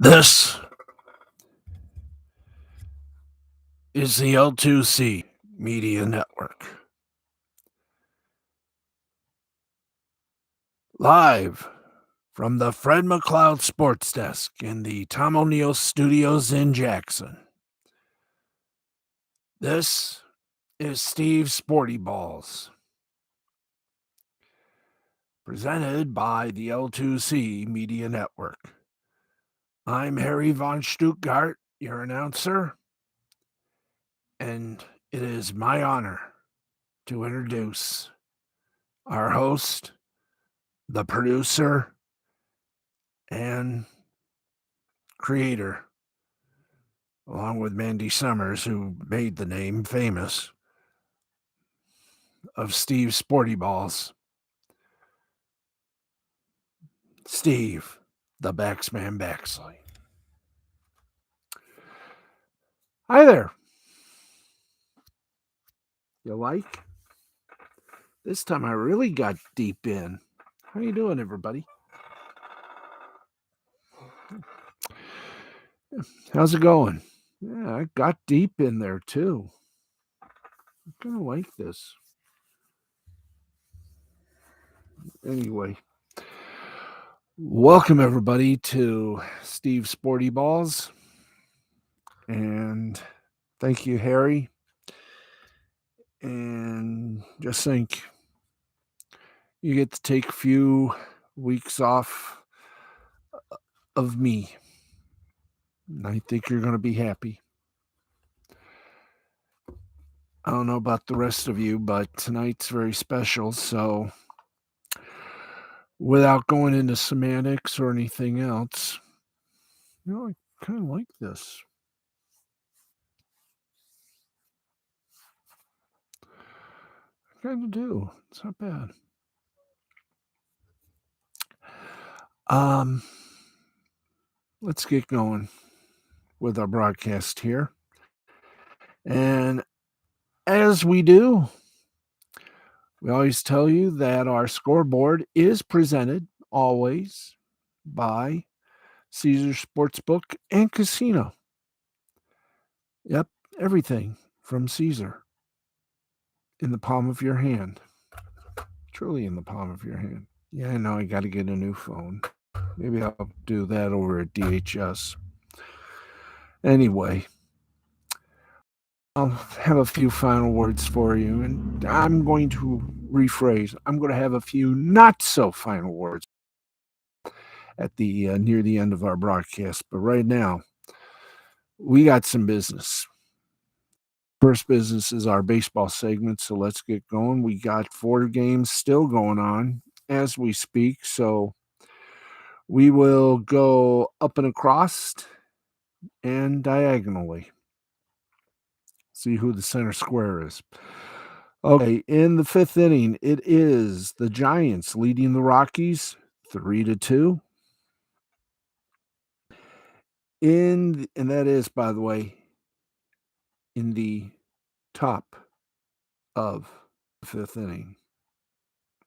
This is the L2C Media Network. Live from the Fred McLeod Sports Desk in the Tom O'Neill Studios in Jackson. This is Steve's Sporty Balls. Presented by the L2C Media Network. I'm Harry von Stuttgart, your announcer, and it is my honor to introduce our host, the producer, and creator, along with Mandy Summers, who made the name famous, of Steve's Sporty Balls. Steve, the Baxman Baxley. Hi there. You like? This time I really got deep in. How you doing, everybody? How's it going? Yeah, I got deep in there too. I kind of like this. Anyway, welcome everybody to Steve's Sporty Balls. And thank you, Harry. And just think, you get to take a few weeks off of me. And I think you're going to be happy. I don't know about the rest of you, but tonight's very special. So, without going into semantics or anything else, I kind of like this. I kind of do. It's not bad. Let's get going with our broadcast here. And as we do, we always tell you that our scoreboard is presented always by Caesar Sportsbook and Casino. Yep, everything from Caesar in the palm of your hand. Truly in the palm of your hand. Yeah, I know I got to get a new phone. Maybe I'll do that over at DHS. Anyway, I'll have a few final words for you, and I'm going to rephrase. I'm going to have a few not so final words at the near the end of our broadcast. But right now, we got some business. First business is our baseball segment, so let's get going. We got 4 games still going on as we speak, so we will go up and across and diagonally. See who the center square is. Okay, in the 5th inning, it is the Giants leading the Rockies 3-2. And that is, by the way, in the top of the 5th inning.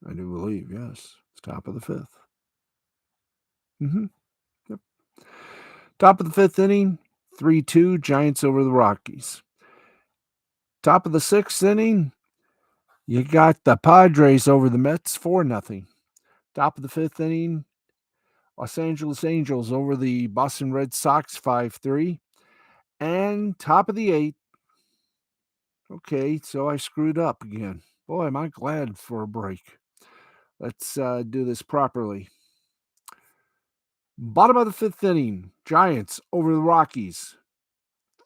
I do believe, yes. It's top of the 5th. Yep. Top of the 5th inning, 3-2, Giants over the Rockies. Top of the 6th inning, you got the Padres over the Mets 4-0. Top of the 5th inning, Los Angeles Angels over the Boston Red Sox 5-3. And top of the 8th, okay, so I screwed up again. Boy, am I glad for a break. Let's do this properly. Bottom of the 5th inning, Giants over the Rockies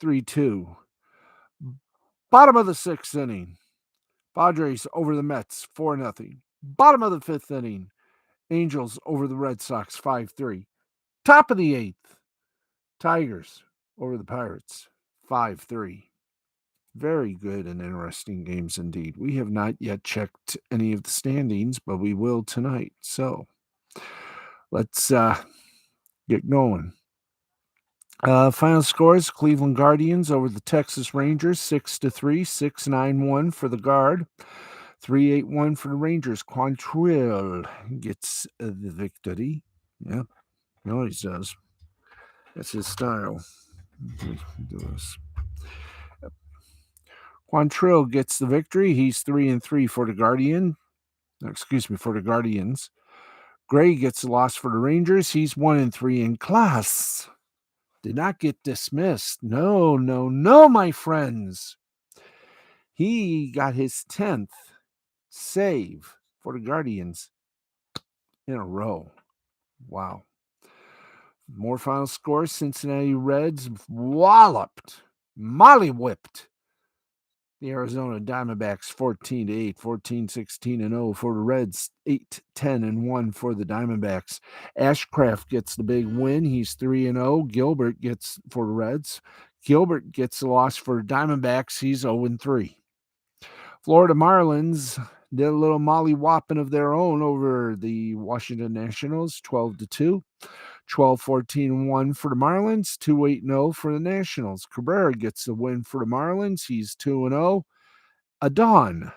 3-2. Bottom of the 6th inning, Padres over the Mets 4-0. Bottom of the 5th inning, Angels over the Red Sox 5-3. Top of the 8th, Tigers over the Pirates 5-3. Very good and interesting games indeed. We have not yet checked any of the standings, but we will tonight. So let's get going. Final scores: Cleveland Guardians over the Texas Rangers 6-3, 6-9-1 for the Guard, 3-8-1 for the Rangers. Quantrill gets the victory. Yeah, he always does. That's his style. Do this. Quantrill gets the victory. He's 3-3 for the Guardian. Excuse me, for the Guardians. Gray gets the loss for the Rangers. He's 1-3 in class. Did not get dismissed. No, no, no, my friends. He got his 10th save for the Guardians in a row. Wow. More final scores. Cincinnati Reds mollywhipped the Arizona Diamondbacks 14-8, 14-16-0 for the Reds, 8-10-1 for the Diamondbacks. Ashcraft gets the big win. He's 3-0. Gilbert gets for the Reds. Gilbert gets the loss for the Diamondbacks. He's 0-3. Florida Marlins did a little mollywhopping of their own over the Washington Nationals, 12-2. 12-14-1 for the Marlins, 2-8-0 for the Nationals. Cabrera gets the win for the Marlins. He's 2-0. Adon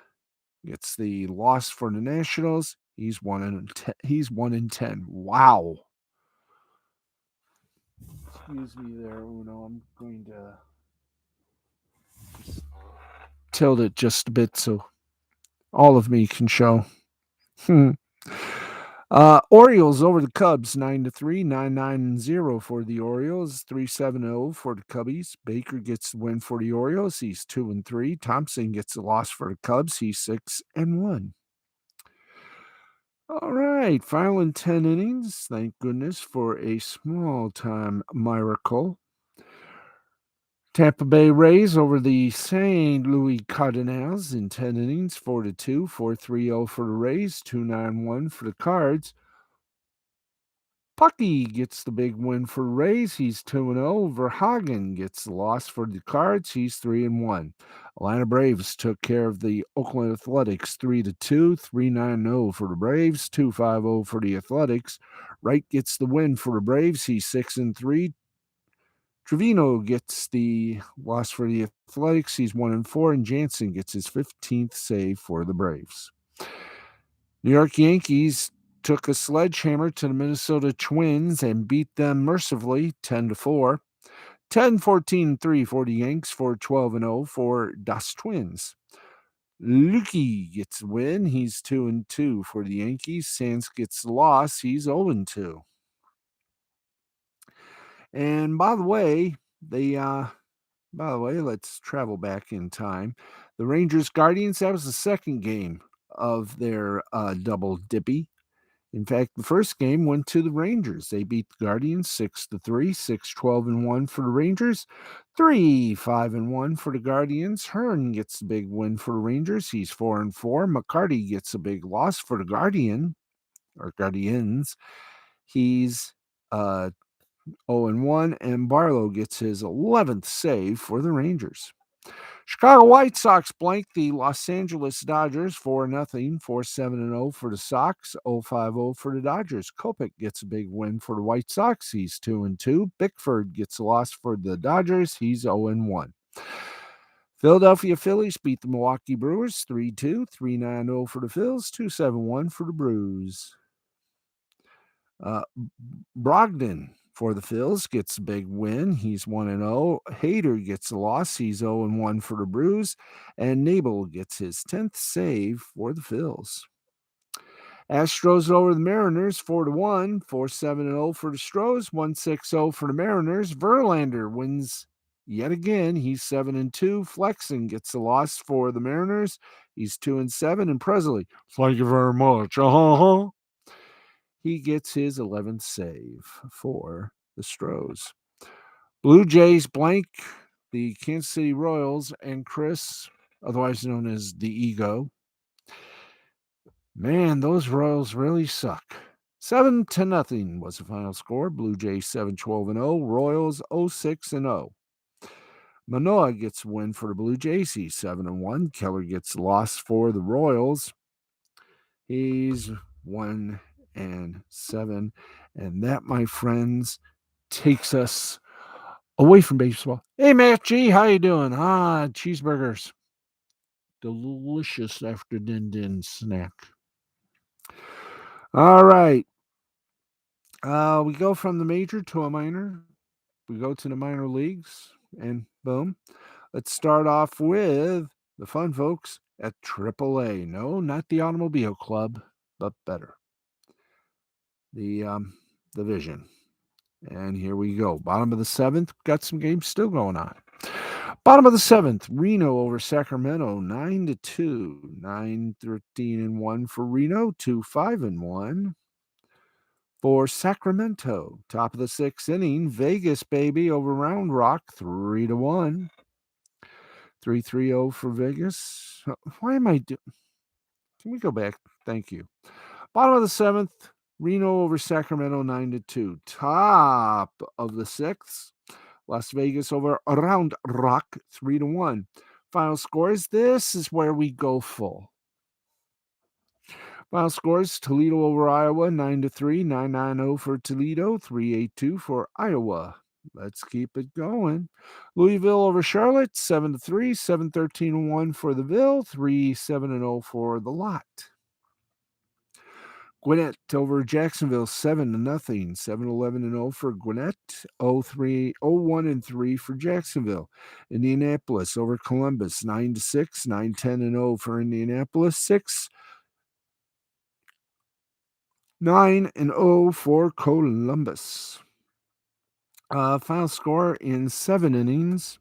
gets the loss for the Nationals. He's 1-10. He's 1-10. Wow. Excuse me there, Uno. I'm going to just tilt it just a bit so all of me can show. Orioles over the Cubs 9-3, 9-9-0 for the Orioles, 3-7-0 for the Cubbies. Baker gets the win for the Orioles. He's 2-3. Thompson gets the loss for the Cubs. He's 6-1. All right, final in 10 innings. Thank goodness for a small-time miracle. Tampa Bay Rays over the St. Louis Cardinals in 10 innings, 4-2, 4-3-0 for the Rays, 2-9-1 for the Cards. Pucky gets the big win for Rays. He's 2-0. Verhagen gets the loss for the Cards. He's 3-1. Atlanta Braves took care of the Oakland Athletics 3-2, 3-9-0 for the Braves, 2-5-0 for the Athletics. Wright gets the win for the Braves. He's 6-3. Trevino gets the loss for the Athletics. He's 1-4, and Jansen gets his 15th save for the Braves. New York Yankees took a sledgehammer to the Minnesota Twins and beat them mercifully 10-4. 10-14-3 for the Yanks, 4-12-0 for Das Twins. Lukey gets the win. He's 2-2 for the Yankees. Sands gets the loss. He's 0-2. And by the way, let's travel back in time. The Rangers Guardians, that was the second game of their double dippy. In fact, the first game went to the Rangers. They beat the Guardians 6-3, 6-12-1 for the Rangers, 3-5-1 for the Guardians. Hearn gets the big win for the Rangers. He's 4-4. McCarty gets a big loss for the Guardians. He's 0-1, and Barlow gets his 11th save for the Rangers. Chicago White Sox blanked the Los Angeles Dodgers 4-0, 4-7-0 for the Sox, 0-5-0 for the Dodgers. Kopech gets a big win for the White Sox. He's 2-2. Bickford gets a loss for the Dodgers. He's 0-1. Philadelphia Phillies beat the Milwaukee Brewers 3-2, 3-9-0 for the Phils, 2-7-1 for the Brews. Brogdon for the Phils gets a big win. He's 1-0. Hader gets a loss. He's 0-1 for the Brews. And Nabel gets his 10th save for the Phils. Astros over the Mariners 4-1, 4-7-0 for the Stros, 1-6-0 for the Mariners. Verlander wins yet again. He's 7-2. Flexen gets the loss for the Mariners. He's 2-7. And Presley, thank you very much. He gets his 11th save for the Stros. Blue Jays blank the Kansas City Royals, and Chris, otherwise known as the Ego. Man, those Royals really suck. 7-0 was the final score. Blue Jays 7-12-0. Royals 0-6-0. Manoah gets a win for the Blue Jays. He's 7-1. Keller gets a loss for the Royals. He's 1-7. And that, my friends, takes us away from baseball. Hey, Matt G, how you doing? Cheeseburgers. Delicious after din snack. All right. We go from the major to a minor. We go to the minor leagues, and boom. Let's start off with the fun folks at AAA. No, not the Automobile Club, but better. The Division. And here we go. Bottom of the 7th. Got some games still going on. Bottom of the 7th. Reno over Sacramento, 9-2. 9-13-1 for Reno. 2-5-1 for Sacramento. Top of the 6th inning. Vegas, baby, over Round Rock, 3-1. 3-3-0 for Vegas. Why am I doing? Can we go back? Thank you. Bottom of the 7th. Reno over Sacramento, 9-2. Top of the 6th. Las Vegas over Round Rock, 3-1. Final scores. This is where we go full. Final scores. Toledo over Iowa, 9-3. 9-9-0 for Toledo, 3-8-2 for Iowa. Let's keep it going. Louisville over Charlotte, 7-3. 7-13-1 for the Ville, 3-7-0 for the Lot. Gwinnett over Jacksonville, 7-0. 7-11-0 for Gwinnett, 0-1-3 for Jacksonville. Indianapolis over Columbus, 9-6. 9-10-0 for Indianapolis, 9-0 for Columbus. Final score in 7 innings.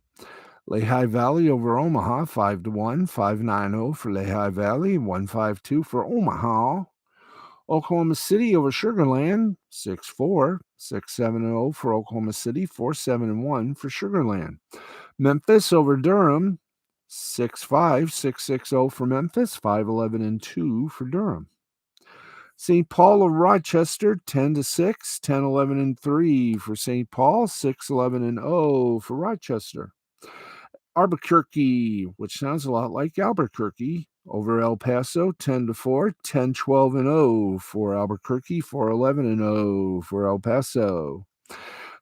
Lehigh Valley over Omaha, 5-1. 5-9-0 for Lehigh Valley, 1-5-2 for Omaha. Oklahoma City over Sugar Land, 6-4. 6-7-0 for Oklahoma City, 4-7-1 for Sugar Land. Memphis over Durham, 6-5. 6-6-0 for Memphis, 5-11-2 for Durham. St. Paul of Rochester, 10-6. 10-11-3 for St. Paul, 6-11-0 for Rochester. Albuquerque, which sounds a lot like Albuquerque, over El Paso, 10-4. 10-12-0 for Albuquerque, 4-11-0 for El Paso.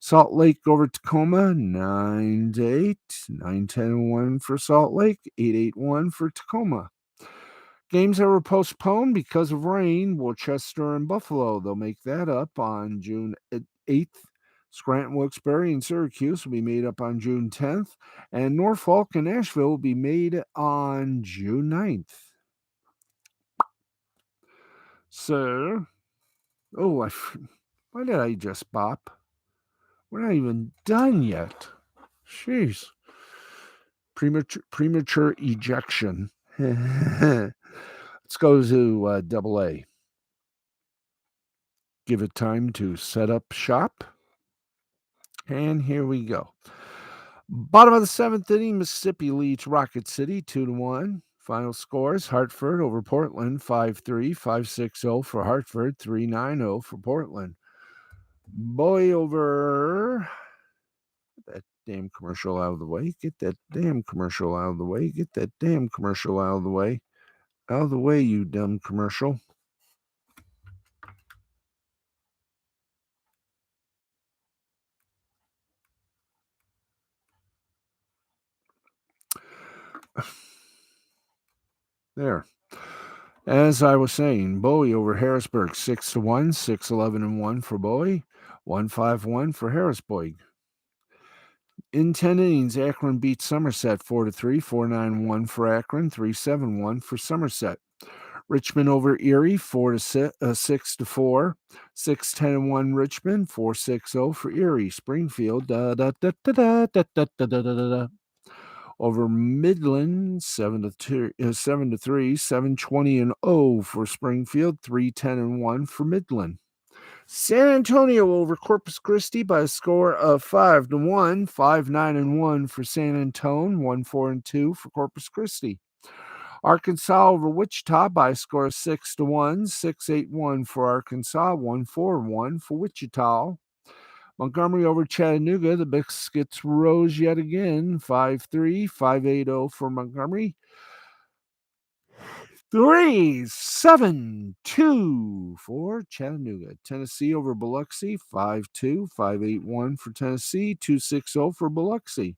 Salt Lake over Tacoma, 9-8. 9-10-1 for Salt Lake, 8-8-1 for Tacoma. Games that were postponed because of rain, Worcester and Buffalo. They'll make that up on June 8th. Scranton, Wilkes-Barre, and Syracuse will be made up on June 10th. And Norfolk and Nashville will be made on June 9th. So, why did I just bop? We're not even done yet. Jeez. Premature ejection. Let's go to Double A. Give it time to set up shop. And here we go. Bottom of the 7th inning, Mississippi leads Rocket City 2-1. Final scores, Hartford over Portland, 5-3. 5-6-0 for Hartford, 3-9-0 for Portland. Boy over... Get that damn commercial out of the way. Get that damn commercial out of the way. Get that damn commercial out of the way. Out of the way, you dumb commercial. There. As I was saying, Bowie over Harrisburg, 6-1. 6-11-1 for Bowie. 1-5-1 for Harrisburg. In 10 innings, Akron beat Somerset 4-3. 4-9-1 for Akron. 3-7-1 for Somerset. Richmond over Erie, 6-4. 6-10-1 Richmond. 4-6-0 for Erie. Springfield, over Midland, 7-3. 7-20-0 for Springfield. 3-10-1 for Midland. San Antonio over Corpus Christi by a score of 5-1. 5-9-1 for San Antonio. 1-4-2 for Corpus Christi. Arkansas over Wichita by a score of 6-1. 6-8-1 for Arkansas. 1-4-1 for Wichita. Montgomery over Chattanooga. The Biscuits rose yet again. 5-3. 5-8-0 for Montgomery. 3-7-2 for Chattanooga. Tennessee over Biloxi, 5-2. 5-8-1 for Tennessee. 2-6-0 for Biloxi.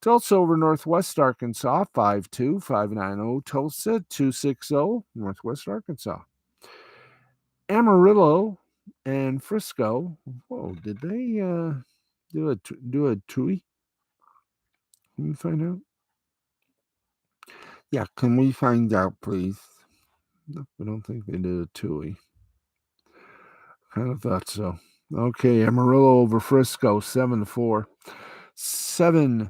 Tulsa over Northwest Arkansas, 5-2. 5-9-0 Tulsa. 2-6-0 Northwest Arkansas. Amarillo and Frisco. Whoa, did they Do a Tui. Can you find out? Yeah, can we find out, please? No, I don't think they did a Tui. Kind of thought so. Okay, Amarillo over Frisco, 7-4. 7-8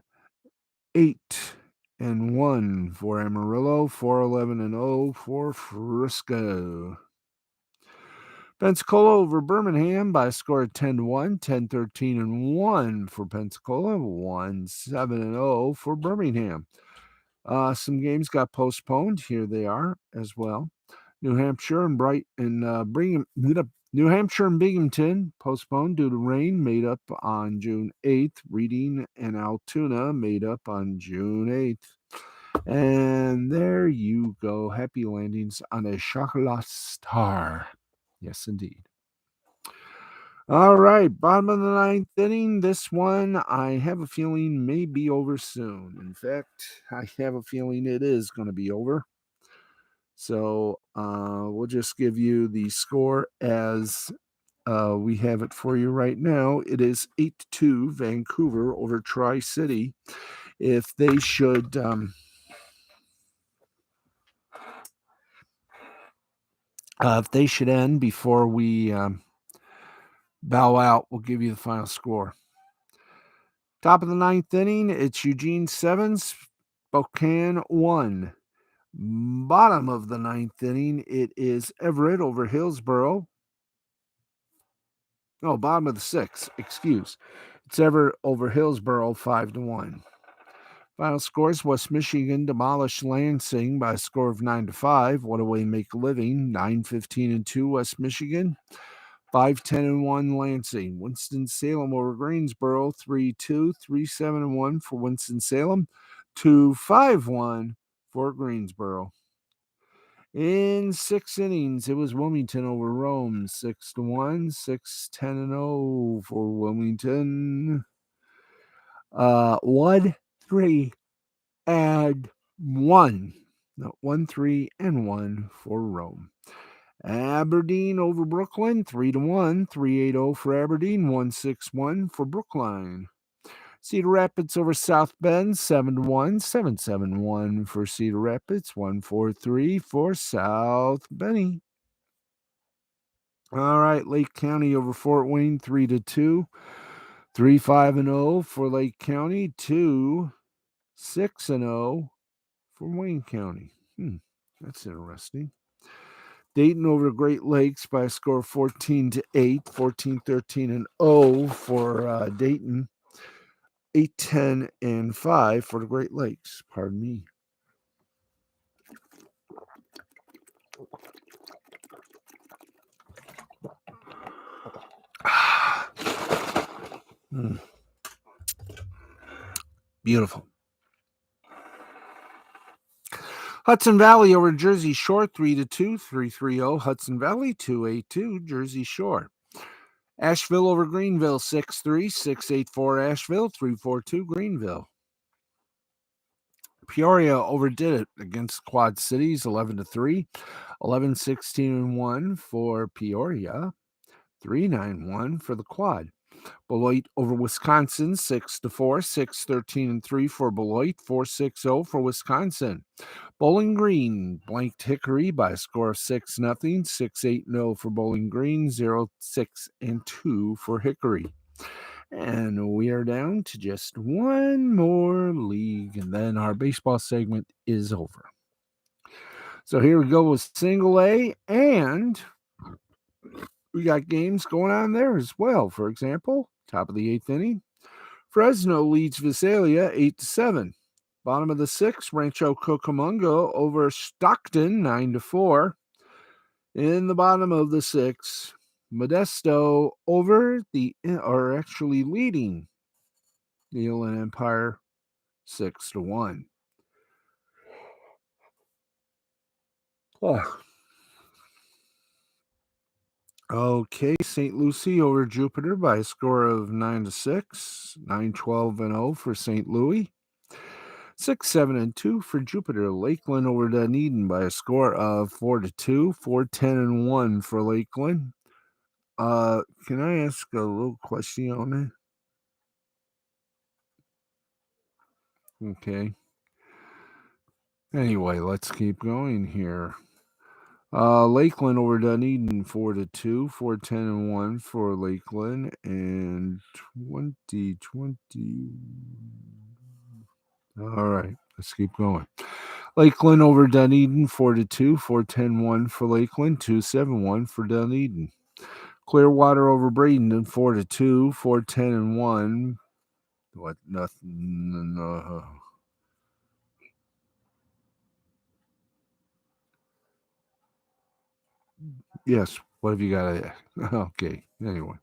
and 1 for Amarillo, 4-11 and 0 for Frisco. Pensacola over Birmingham by a score of 10-1, 10-13 and 1 for Pensacola, 1-7 and 0 for Birmingham. Some games got postponed. Here they are as well. New Hampshire and New Hampshire and Binghamton postponed due to rain, made up on June 8th. Reading and Altoona made up on June 8th. And there you go. Happy landings on a Chocolat Star. Yes, indeed. All right, bottom of the ninth inning. This one, I have a feeling may be over soon. In fact, I have a feeling it is going to be over. So we'll just give you the score as we have it for you right now. It is 8-2 Vancouver over Tri-City. If they should end before we bow out, we'll give you the final score. Top of the ninth inning, it's Eugene 7, Spokane 1. Bottom of the ninth inning, it is Everett over Hillsboro. No, bottom of the sixth, excuse. It's Everett over Hillsboro, 5-1. Final scores: West Michigan demolished Lansing by a score of 9-5. What a way to make a living. 9-15 and 2 West Michigan. 5-10 and 1 Lansing. Winston-Salem over Greensboro, 3-2. 3-7 and 1 for Winston-Salem. 2-5-1 for Greensboro. In 6 innings, it was Wilmington over Rome, 6-1, 6-10 and 0 for Wilmington. 1-3 and 1. No, 1-3 and 1 for Rome. Aberdeen over Brookline, 3-1, 3-8-0 for Aberdeen, 1-6-1 for Brookline. Cedar Rapids over South Bend, 7-1, 7-7-1 for Cedar Rapids, 1-4-3 for South Bend. All right, Lake County over Fort Wayne, 3-2, 3-5 and 0 for Lake County, 2-6 and 0 for Wayne County. That's interesting. Dayton over Great Lakes by a score of 14-8, 14-13 and 0 for Dayton. 8-10 and 5 for the Great Lakes. Pardon me. Beautiful. Hudson Valley over Jersey Shore, 3-2, 3-3-0. Hudson Valley, 2-8-2, Jersey Shore. Asheville over Greenville, 6-3, 6-8-4 Asheville, 3-4-2 Greenville. Peoria overdid it against Quad Cities, 11-3, 11-16 and 1 for Peoria, 3-9-1 for the Quad. Beloit over Wisconsin, 6-4, 6-13 and 3 for Beloit, 4-6-0 for Wisconsin. Bowling Green blanked Hickory by a score of 6-0, 6-8-0 for Bowling Green, 0-6 and 2 for Hickory. And we are down to just one more league, and then our baseball segment is over. So here we go with Single A, and we got games going on there as well. For example, top of the 8th inning, Fresno leads Visalia 8-7. Bottom of the 6th, Rancho Cucamonga over Stockton 9-4. In the bottom of the 6th, Modesto leading the Inland Empire 6-1. Oh. Okay, St. Lucie over Jupiter by a score of 9-6, 9-12 and 0 for St. Louis. 6-7 and 2 for Jupiter. Lakeland over Dunedin by a score of 4-2, 4-10 and 1 for Lakeland. Can I ask a little question on that? Okay. Anyway, let's keep going here. Lakeland over Dunedin 4-2, 4-10-1 for Lakeland, and 2020. All right, let's keep going. Lakeland over Dunedin 4-2, 4-10-1 for Lakeland, 2-7-1 for Dunedin. Clearwater over Bradenton 4-2, 4-10-1. What? Nothing. No. Yes. What have you got? Okay. Anyway.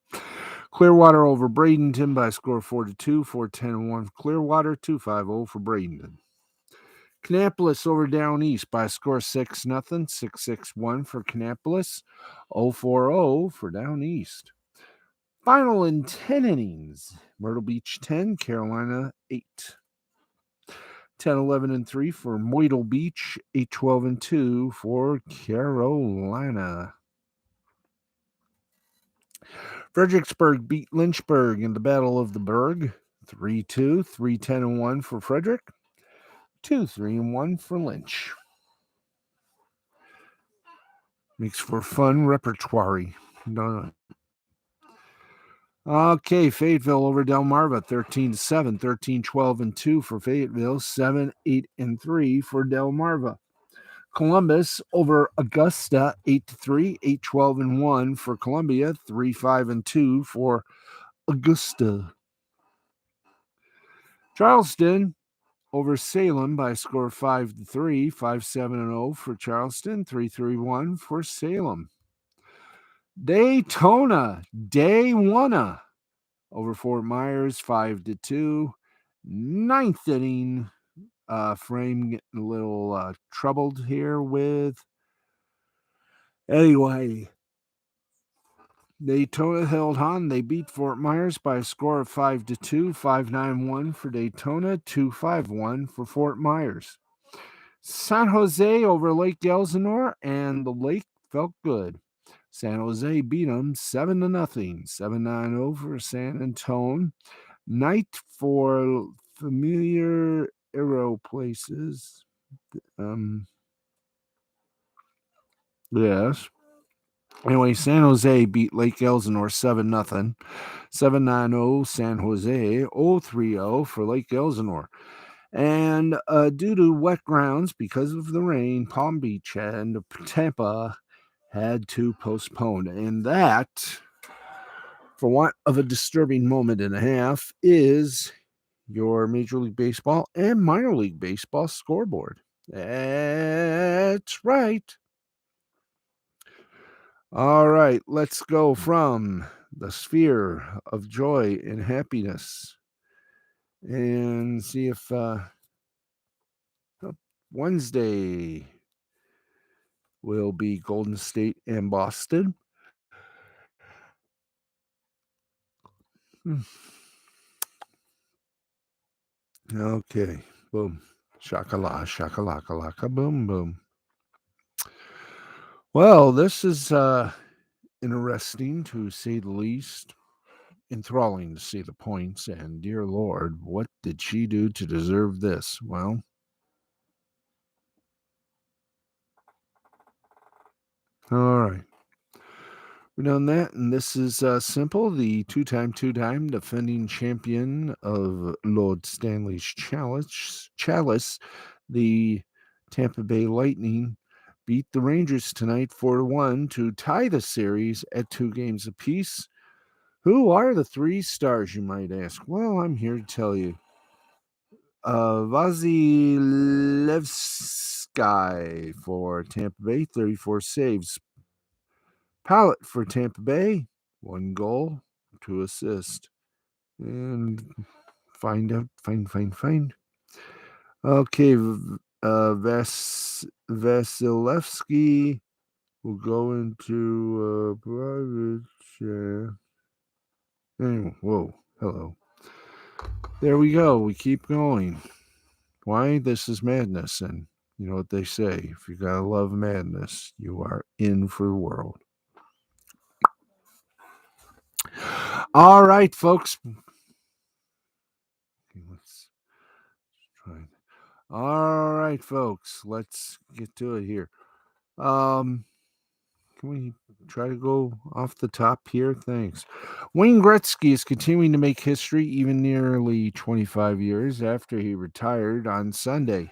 Clearwater over Bradenton by a score of 4-2, 4-10-1 for Clearwater, 2-5-0 for Bradenton. Kannapolis over Down East by a score of 6-0, 6-6-1 for Kannapolis, 0-4-0 for Down East. Final in 10 innings. Myrtle Beach 10, Carolina 8. 10-11-3 for Myrtle Beach, 8-12-2 for Carolina. Fredericksburg beat Lynchburg in the Battle of the Berg, 3-2, 3-10-1 for Frederick, 2-3-1 for Lynch. Makes for fun repertoire. Okay, Fayetteville over Delmarva, 13-7, 13-12-2 for Fayetteville, 7-8-3 for Delmarva. Columbus over Augusta, 8-3, 8-12-1 for Columbia, 3-5-2 for Augusta. Charleston over Salem by a score of 5-3, 5-7-0 for Charleston, 3-3-1 for Salem. Daytona over Fort Myers, 5-2. Ninth inning. Frame getting a little troubled here with. Anyway, Daytona held on. They beat Fort Myers by a score of 5-2, 5-9-1 for Daytona, 2-5-1 for Fort Myers. San Jose over Lake Elsinore, and the Lake felt good. San Jose beat them 7-0, 7-9 for San Antone. Night for familiar aero places. Yes. Anyway, San Jose beat Lake Elsinore 7-0. 7-9 San Jose, 0-3-0 for Lake Elsinore. And due to wet grounds because of the rain, Palm Beach and Tampa had to postpone. And that, for want of a disturbing moment and a half, is your Major League Baseball and Minor League Baseball scoreboard. That's right. All right, let's go from the sphere of joy and happiness and see if Wednesday will be Golden State and Boston. Okay, boom. Shakala, shakalaka, laka, boom, boom. Well, this is interesting to say the least. Enthralling to see the points, and dear Lord, what did she do to deserve this? Well, all right. We've done that, and this is simple. The two-time defending champion of Lord Stanley's Chalice, the Tampa Bay Lightning, beat the Rangers tonight 4-1 to tie the series at 2 games apiece. Who are the 3 stars, you might ask? Well, I'm here to tell you. Vasilevsky for Tampa Bay, 34 saves. Pallet for Tampa Bay, 1 goal, 2 assists. And find. Okay, Vasilevsky will go into private chat. Anyway, whoa, hello. There we go. We keep going. Why? This is madness. And you know what they say. If you gotta love madness, you are in for the world. All right, folks. Okay, let's try All right, folks, let's get to it here. Can we try to go off the top here? Thanks. Wayne Gretzky is continuing to make history even nearly 25 years after he retired on Sunday.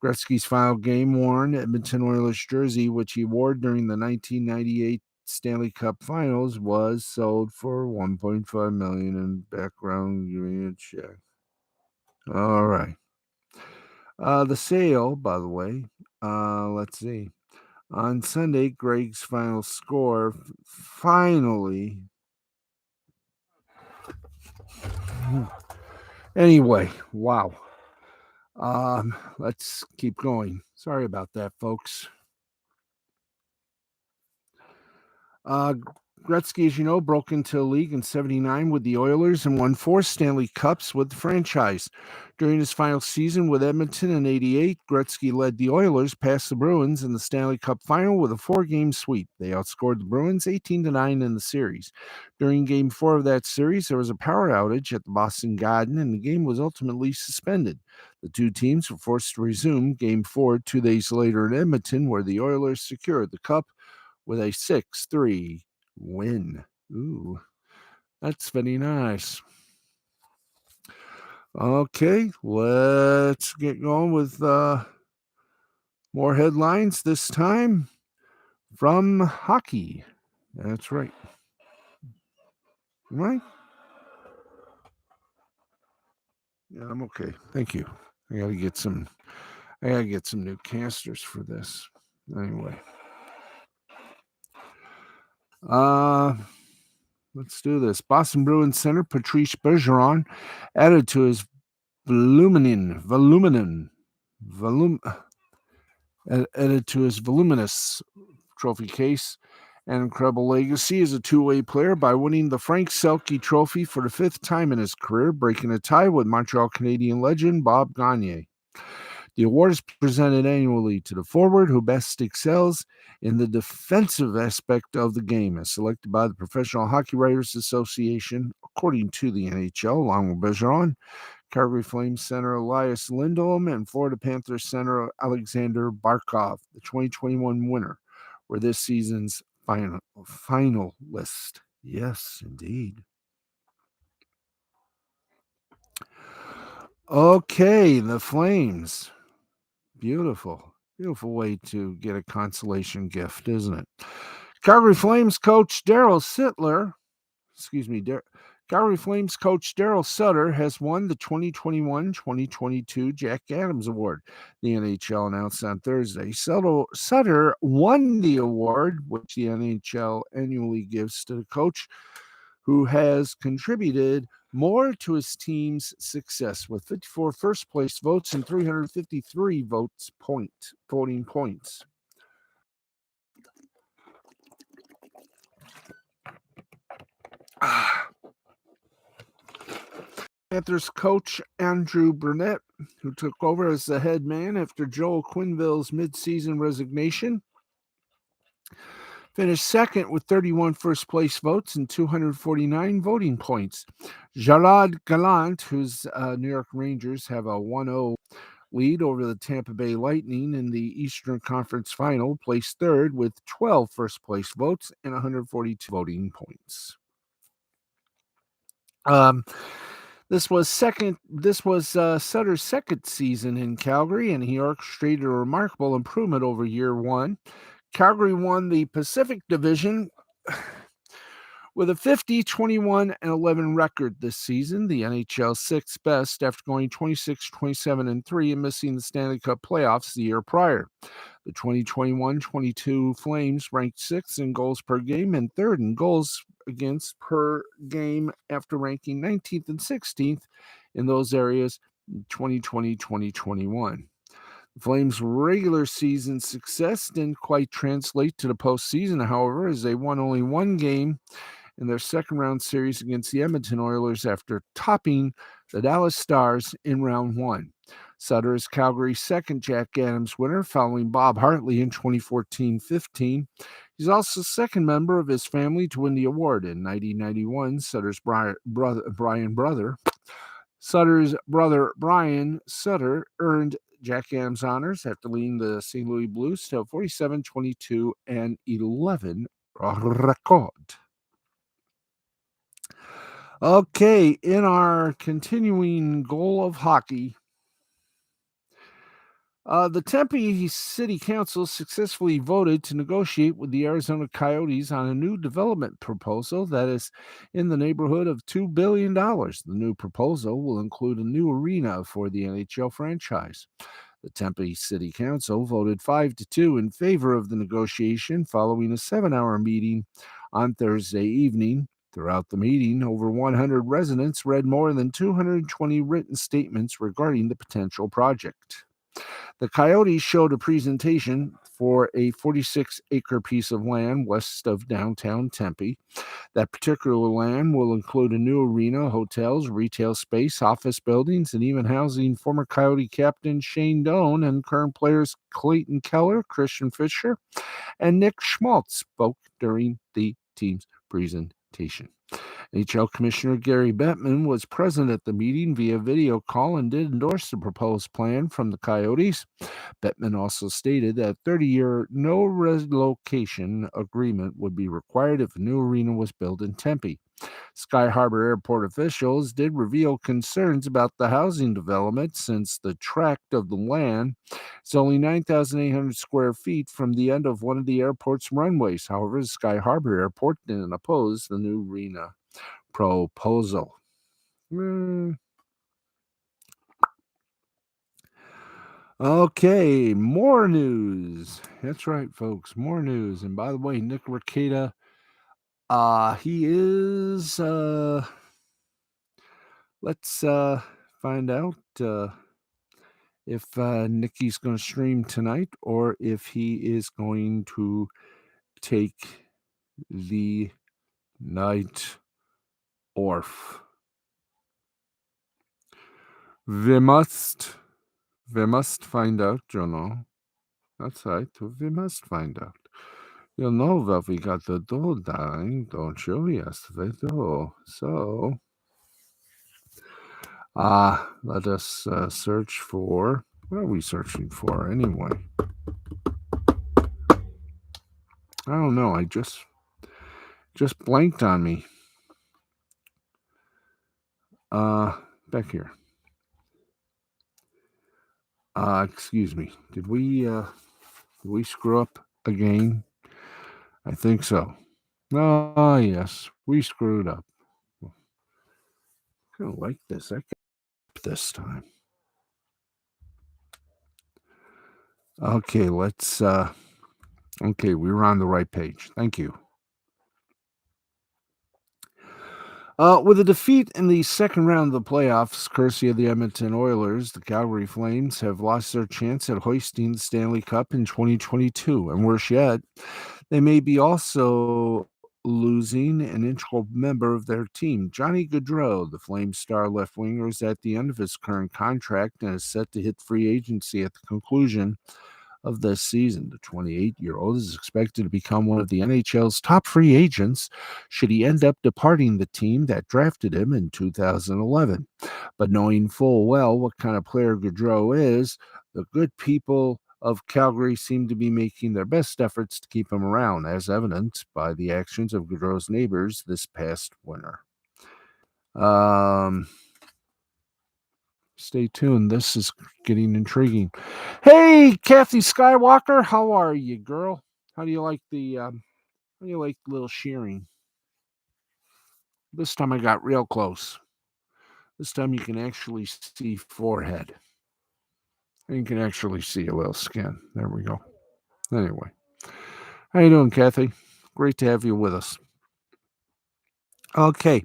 Gretzky's final game-worn Edmonton Oilers jersey, which he wore during the 1998 Stanley Cup Finals, was sold for $1.5 million in background. Give me a check. All right. The sale, by the way, let's see. On Sunday, Greg's final score finally. Anyway, wow. Let's keep going. Sorry about that, folks. Gretzky, as you know, broke into the league in '79 with the Oilers and won 4 Stanley Cups with the franchise. During his final season with Edmonton in '88, Gretzky led the Oilers past the Bruins in the Stanley Cup final with a 4-game sweep. They outscored the Bruins 18-9 in the series. During Game 4 of that series, there was a power outage at the Boston Garden, and the game was ultimately suspended. The two teams were forced to resume Game 4 2 days later in Edmonton, where the Oilers secured the Cup with a 6-3 win. Ooh, that's very nice. Okay, let's get going with more headlines, this time from hockey. That's right. Right? Yeah, I'm okay. Thank you. I gotta get some new casters for this. Anyway. Let's do this. Boston Bruins center Patrice Bergeron added to his voluminous trophy case. An incredible legacy as a two-way player by winning the Frank Selke Trophy for the 5th time in his career, breaking a tie with Montreal Canadian legend Bob Gagne. The award is presented annually to the forward who best excels in the defensive aspect of the game, as selected by the Professional Hockey Writers Association, according to the NHL, along with Bergeron, Calgary Flames center Elias Lindholm, and Florida Panthers center Alexander Barkov, the 2021 winner, were this season's finalist. Yes, indeed. Okay, the Flames. Beautiful way to get a consolation gift, isn't it? Calgary Flames coach Darryl Sutter has won the 2021-2022 Jack Adams Award. The NHL announced on Thursday. Sutter won the award, which the NHL annually gives to the coach who has contributed more to his team's success, with 54 first-place votes and 353 voting points. Panthers coach Andrew Burnett, who took over as the head man after Joel Quenneville's midseason resignation, finished second with 31 first-place votes and 249 voting points. Gerard Gallant, whose New York Rangers have a 1-0 lead over the Tampa Bay Lightning in the Eastern Conference Final, placed third with 12 first-place votes and 142 voting points. This was Sutter's second season in Calgary, and he orchestrated a remarkable improvement over year one. Calgary won the Pacific Division with a 50-21-11 record this season, the NHL's sixth best after going 26-27-3 and missing the Stanley Cup playoffs the year prior. The 2021-22 Flames ranked 6th in goals per game and 3rd in goals against per game after ranking 19th and 16th in those areas in 2020-2021. The Flames' regular season success didn't quite translate to the postseason, however, as they won only one game in their second-round series against the Edmonton Oilers after topping the Dallas Stars in round one. Sutter is Calgary's second Jack Adams winner, following Bob Hartley in 2014-15. He's also the second member of his family to win the award. In 1991, Sutter's Brian brother, Sutter's brother Brian Sutter earned Jack Adams honors after leading the St. Louis Blues to a 47, 22, and 11 record. Okay, in our continuing goal of hockey, the Tempe City Council successfully voted to negotiate with the Arizona Coyotes on a new development proposal that is in the neighborhood of $2 billion. The new proposal will include a new arena for the NHL franchise. The Tempe City Council voted 5-2 in favor of the negotiation following a 7-hour meeting on Thursday evening. Throughout the meeting, over 100 residents read more than 220 written statements regarding the potential project. The Coyotes showed a presentation for a 46-acre piece of land west of downtown Tempe. That particular land will include a new arena, hotels, retail space, office buildings, and even housing former Coyote captain Shane Doan and current players Clayton Keller, Christian Fisher, and Nick Schmaltz spoke during the team's presentation. NHL Commissioner Gary Bettman was present at the meeting via video call and did endorse the proposed plan from the Coyotes. Bettman also stated that a 30-year no relocation agreement would be required if a new arena was built in Tempe. Sky Harbor Airport officials did reveal concerns about the housing development since the tract of the land is only 9,800 square feet from the end of one of the airport's runways. However, the Sky Harbor Airport didn't oppose the new arena proposal. Okay, more news. That's right, folks, more news. And by the way, Nick Rekieta, he is, let's find out if Nicky's going to stream tonight or if he is going to take the night off. We must find out, you know. That's right, we must find out. You know what we got to do, darling, don't you? Yes, we do. So, let us search for, what are we searching for anyway? I don't know, I just blanked on me. Back here. Excuse me. Did we screw up again? I think so. Oh, yes, we screwed up. I kind of like this. I got this time. Okay, let's, okay, we were on the right page. Thank you. With a defeat in the second round of the playoffs, courtesy of the Edmonton Oilers, the Calgary Flames have lost their chance at hoisting the Stanley Cup in 2022. And worse yet, they may be also losing an integral member of their team. Johnny Gaudreau, the Flames star left winger, is at the end of his current contract and is set to hit free agency at the conclusion of this season. The 28-year-old is expected to become one of the NHL's top free agents should he end up departing the team that drafted him in 2011. But knowing full well what kind of player Gaudreau is, the good people of Calgary seem to be making their best efforts to keep him around, as evidenced by the actions of Gaudreau's neighbors this past winter. Stay tuned. This is getting intriguing. Hey, Kathy Skywalker, how are you, girl? How do you like the little shearing? This time I got real close. This time you can actually see forehead. And you can actually see a little skin. There we go. Anyway, how you doing, Kathy? Great to have you with us. Okay,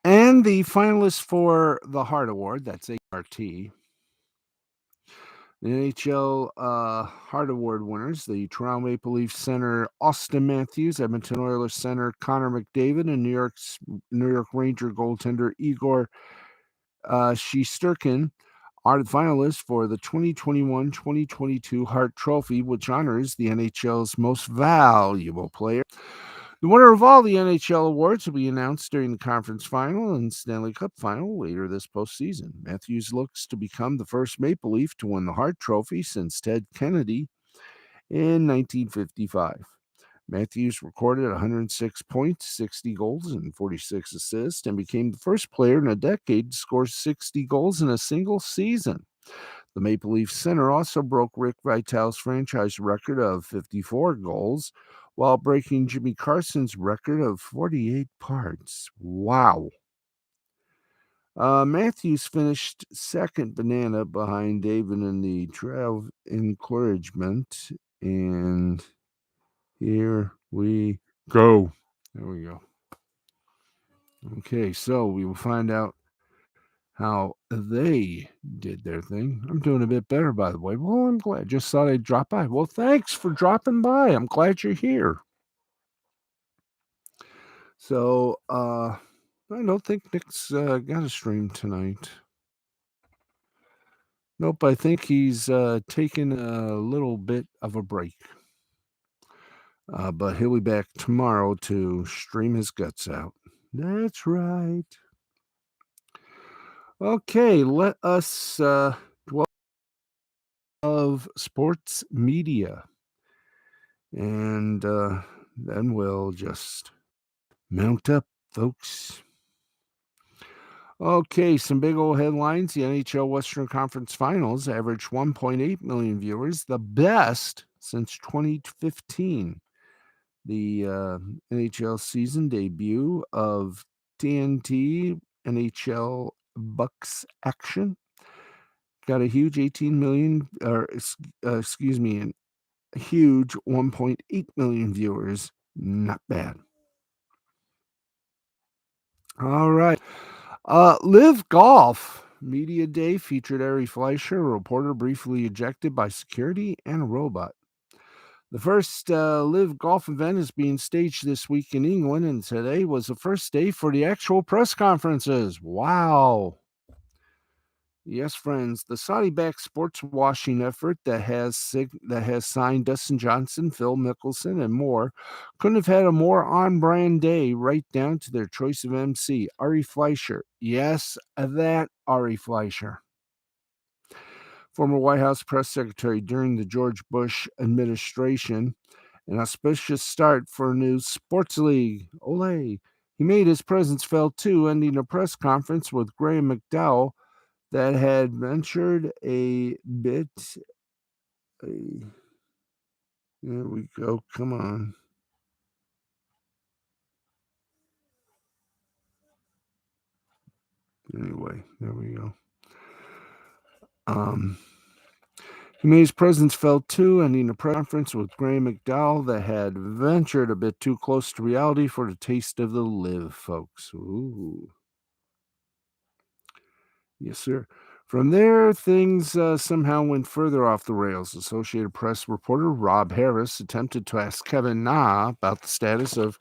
and the finalists for the Hart Award, that's ART. The NHL Hart Award winners, the Toronto Maple Leafs center Austin Matthews, Edmonton Oilers center Connor McDavid, and New York Ranger goaltender Igor Shesterkin are the finalists for the 2021-2022 Hart Trophy, which honors the NHL's most valuable player. The winner of all the NHL awards will be announced during the conference final and Stanley Cup final later this postseason. Matthews looks to become the first Maple Leaf to win the Hart Trophy since Ted Kennedy in 1955. Matthews recorded 106 points, 60 goals, and 46 assists, and became the first player in a decade to score 60 goals in a single season. The Maple Leaf center also broke Rick Vitale's franchise record of 54 goals, while breaking Jimmy Carson's record of 48 parts. Wow. Matthews finished second banana behind David in the trail encouragement, and here we go. There we go. Okay, so we will find out how they did their thing. I'm doing a bit better, by the way. Well, I'm glad. Just thought I'd drop by. Well, thanks for dropping by. I'm glad you're here. So, I don't think Nick's got a stream tonight. Nope, I think he's taking a little bit of a break. But he'll be back tomorrow to stream his guts out. That's right. Okay, let us dwell of sports media. And then we'll just mount up, folks. Okay, some big old headlines. The NHL Western Conference Finals averaged 1.8 million viewers, the best since 2015. The NHL season debut of TNT NHL Bucks action got a huge 18 million, or excuse me, a huge 1.8 million viewers. Not bad. All right. Live Golf Media Day featured Ari Fleischer, a reporter briefly ejected by security, and a robot. The first Live Golf event is being staged this week in England, and today was the first day for the actual press conferences. Wow. Yes, friends, the Saudi-backed sports washing effort that has signed Dustin Johnson, Phil Mickelson, and more couldn't have had a more on-brand day, right down to their choice of MC, Ari Fleischer. Yes, that Ari Fleischer, former White House press secretary during the George Bush administration. An auspicious start for a new sports league. Ole! He made his presence felt too, ending a press conference with Graham McDowell that had ventured a bit. There we go. Come on. Anyway, there we go. He made his presence felt too, ending a press conference with Graham McDowell that had ventured a bit too close to reality for the taste of the live, folks. Ooh. Yes, sir. From there, things somehow went further off the rails. Associated Press reporter Rob Harris attempted to ask Kevin Na about the status of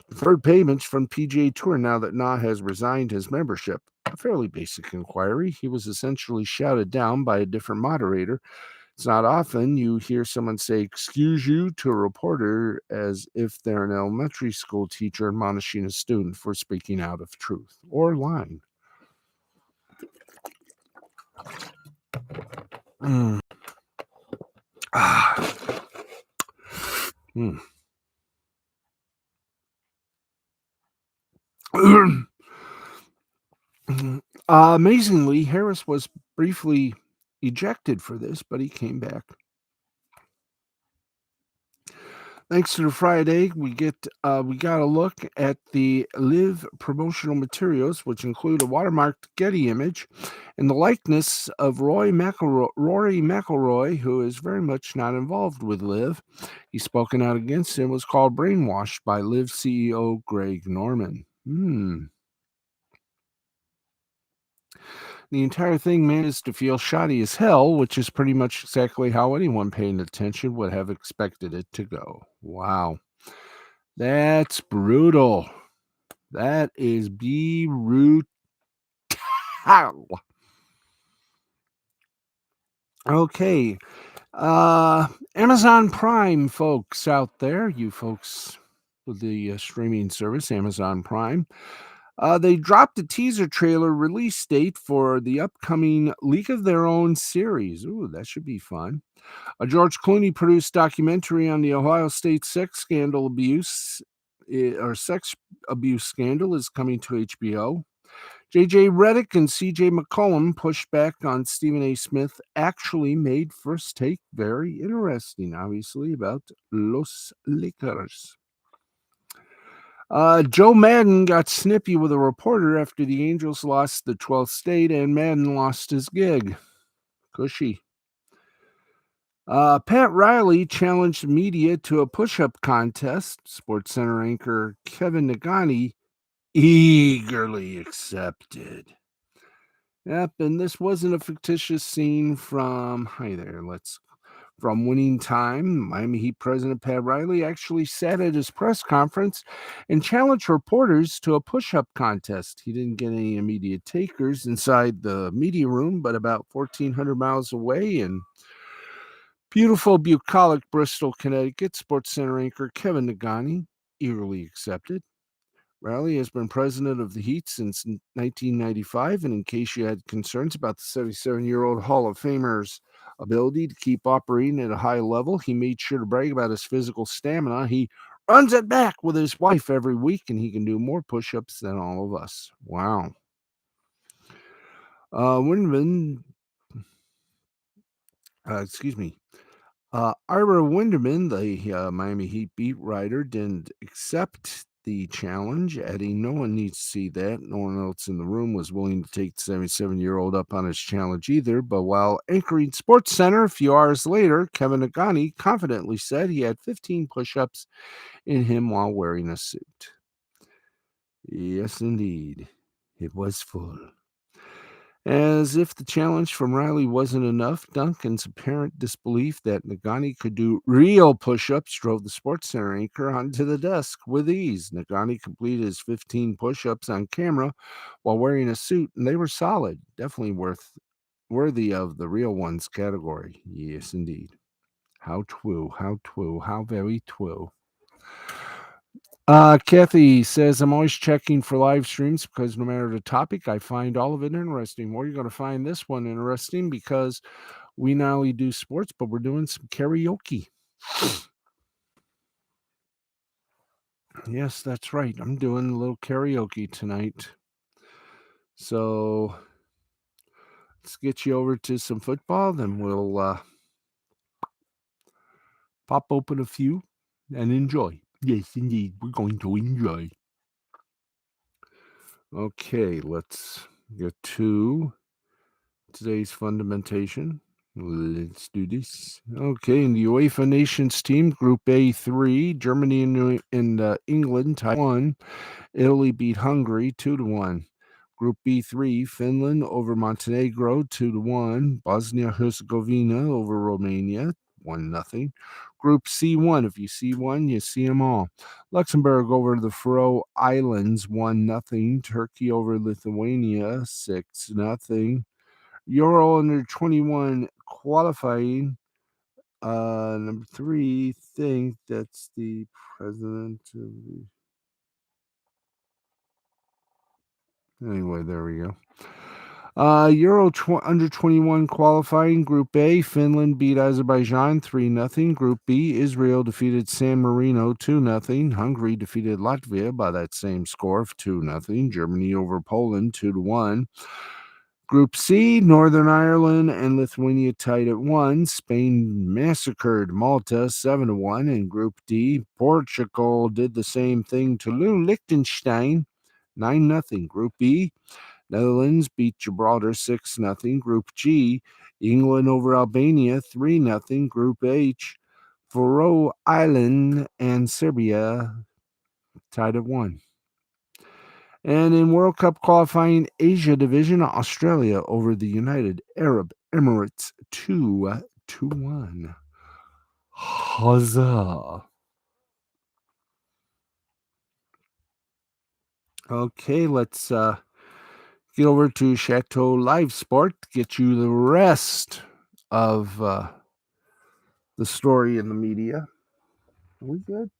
deferred payments from PGA Tour now that Na has resigned his membership. A fairly basic inquiry. He was essentially shouted down by a different moderator. It's not often you hear someone say, "Excuse you," to a reporter as if they're an elementary school teacher admonishing a student for speaking out of truth or lying. Mm. Ah. Mm. Amazingly, Harris was briefly ejected for this, but he came back. Thanks to the Friday, we got a look at the live promotional materials, which include a watermarked Getty image and the likeness of Rory McIlroy, who is very much not involved with live. He's spoken out against it and was called brainwashed by live CEO Greg Norman. The entire thing managed to feel shoddy as hell, which is pretty much exactly how anyone paying attention would have expected it to go. Wow. That's brutal. That is brutal. Okay. Amazon Prime folks out there, you folks with the streaming service Amazon Prime. They dropped a teaser trailer release date for the upcoming League of Their Own series. Ooh, that should be fun. A George Clooney produced documentary on the Ohio State sex abuse scandal is coming to HBO. J.J. Reddick and C.J. McCollum pushed back on Stephen A. Smith actually made First Take very interesting, obviously, about Los Lakers. Joe Madden got snippy with a reporter after the Angels lost the 12th state and Madden lost his gig. Cushy. Pat Riley challenged media to a push-up contest. SportsCenter anchor Kevin Nagani eagerly accepted. Yep, and this wasn't a fictitious scene from from Winning Time. Miami Heat president Pat Riley actually sat at his press conference and challenged reporters to a push-up contest. He didn't get any immediate takers inside the media room, but about 1,400 miles away in beautiful bucolic Bristol, Connecticut, SportsCenter anchor Kevin Nagani eagerly accepted. Riley has been president of the Heat since 1995, and in case you had concerns about the 77-year-old Hall of Famer's ability to keep operating at a high level, he made sure to brag about his physical stamina. He runs it back with his wife every week, and he can do more push-ups than all of us. Wow. Winderman, excuse me. Ira Winderman, the Miami Heat beat writer, didn't accept the challenge, adding, "No one needs to see that. No one else in the room was willing to take the 77-year-old up on his challenge either." But while anchoring SportsCenter a few hours later, Kevin Nagani confidently said he had 15 push-ups in him while wearing a suit. Yes, indeed. It was full. As if the challenge from Riley wasn't enough, Duncan's apparent disbelief that Nagani could do real push-ups drove the SportsCenter anchor onto the desk with ease. Nagani completed his 15 push-ups on camera while wearing a suit, and they were solid, definitely worthy of the real ones category. Yes, indeed. How how very true. Kathy says, "I'm always checking for live streams because no matter the topic, I find all of it interesting." Well, you're going to find this one interesting because we not only do sports, but we're doing some karaoke. Yes, that's right. I'm doing a little karaoke tonight. So let's get you over to some football, then we'll pop open a few and enjoy. Yes, indeed. We're going to enjoy. Okay, let's get to today's fundamentation. Let's do this. Okay, in the UEFA Nations team, Group A3, Germany and England tied 1. Italy beat Hungary 2-1. Group B3, Finland over Montenegro 2-1. Bosnia-Herzegovina over Romania 1-0. Group C1, if you see one, you see them all. Luxembourg over the Faroe Islands 1-0. Turkey over Lithuania 6-0. Euro under 21 qualifying. Number 3, think that's the president of the. Anyway, there we go. Under 21 qualifying. Group A, Finland beat Azerbaijan 3-0. Group B, Israel defeated San Marino 2-0. Hungary defeated Latvia by that same score of 2-0. Germany over Poland 2-1. Group C, Northern Ireland and Lithuania tied at 1. Spain massacred Malta 7-1. In Group D, Portugal did the same thing to Liechtenstein 9-0. Group E, Netherlands beat Gibraltar 6-0. Group G, England over Albania 3-0. Group H, Faroe Island and Serbia tied at 1. And in World Cup qualifying Asia division, Australia over the United Arab Emirates 2-1. Huzzah. Okay, let's get over to Chateau Live Sport, get you the rest of the story in the media. Are we good?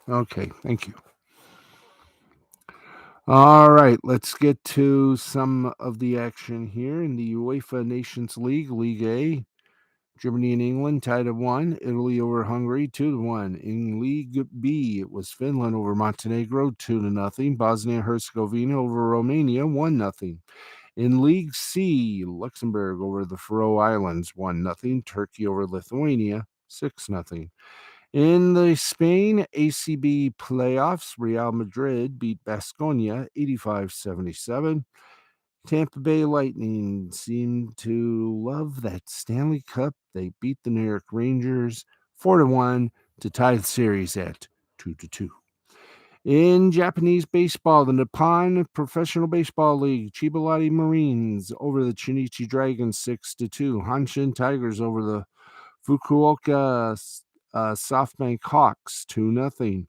Okay, thank you. All right, let's get to some of the action here in the UEFA Nations League, League A. Germany and England tied at 1. Italy over Hungary 2-1. In League B, it was Finland over Montenegro 2-0. Bosnia and Herzegovina over Romania 1-0. In League C, Luxembourg over the Faroe Islands 1-0. Turkey over Lithuania 6-0. In the Spain ACB playoffs, Real Madrid beat Baskonia 85-77. Tampa Bay Lightning seem to love that Stanley Cup. They beat the New York Rangers 4-1 to tie the series at 2-2. In Japanese baseball, the Nippon Professional Baseball League, Chiba Marines over the Chinichi Dragons 6-2. Hanshin Tigers over the Fukuoka SoftBank Hawks 2-0.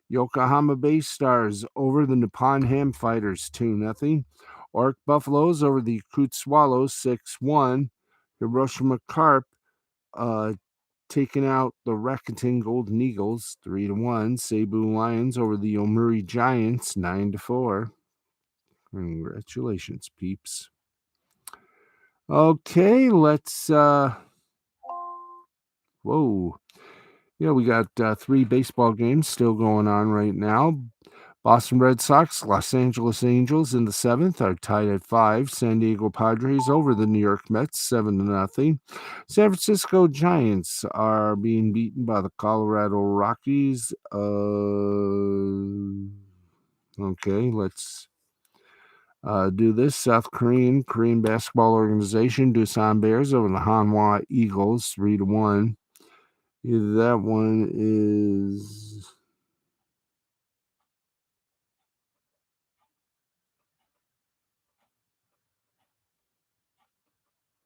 Yokohama Bay Stars over the Nippon Ham Fighters 2-0. Orc Buffaloes over the Yakut Swallows 6-1. Hiroshima Carp taking out the Rakuten Golden Eagles 3-1. Cebu Lions over the Yomiuri Giants 9-4. Congratulations, peeps. Okay, let's whoa. Yeah, we got 3 baseball games still going on right now. Boston Red Sox, Los Angeles Angels in the 7th are tied at 5. San Diego Padres over the New York Mets 7-0. San Francisco Giants are being beaten by the Colorado Rockies. Okay, let's do this. South Korean basketball organization, Doosan Bears over the Hanwha Eagles 3-1. That one is...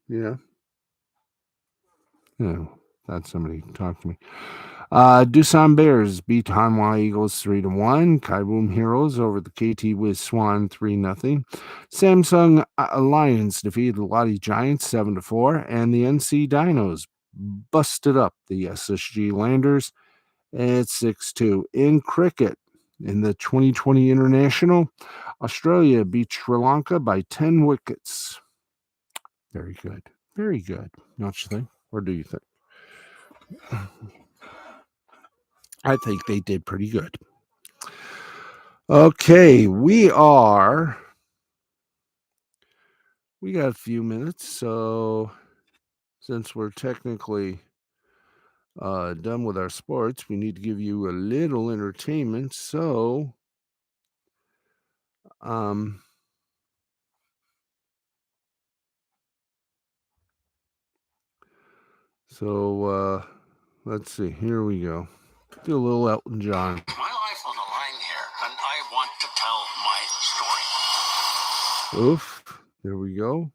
Yeah. Thought somebody talked to me. Doosan Bears beat Hanwha Eagles 3-1. Kaiboom Heroes over the KT Wiz Swan 3-0. Samsung Lions defeated the Lottie Giants 7-4. And the NC Dinos busted up the SSG Landers at 6-2. In cricket, in the 2020 International, Australia beat Sri Lanka by 10 wickets. Very good. Very good. Don't you think? Or do you think? I think they did pretty good. Okay, we got a few minutes, so since we're technically done with our sports, we need to give you a little entertainment. So let's see. Here we go. Do a little Elton John. My life on the line here, and I want to tell my story. Oof. There we go.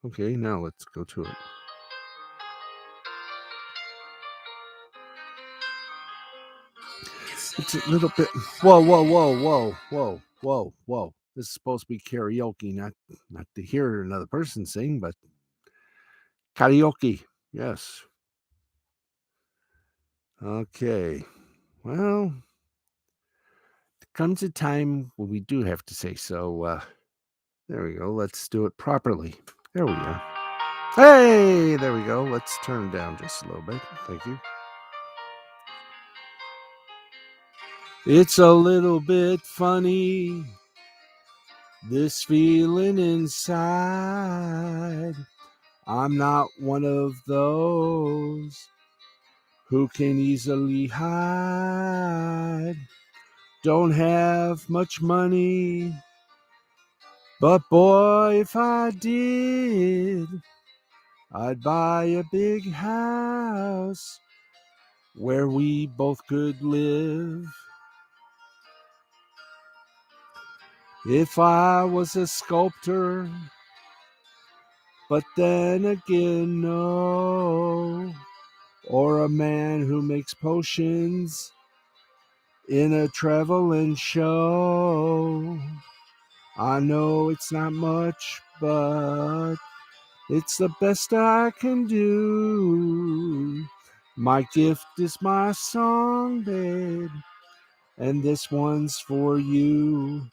Okay, now let's go to it. It's a little bit... Whoa. This is supposed to be karaoke, not to hear another person sing, but karaoke. Yes. Okay. Well, there comes a time when we do have to say so. There we go. Let's do it properly. There we go. Hey, there we go. Let's turn it down just a little bit. Thank you. It's a little bit funny, this feeling inside. I'm not one of those who can easily hide. Don't have much money, but boy, if I did, I'd buy a big house where we both could live. If I was a sculptor, but then again, no. Or a man who makes potions in a traveling show. I know it's not much, but It's the best I can do. My gift is my song, babe, and this one's for you.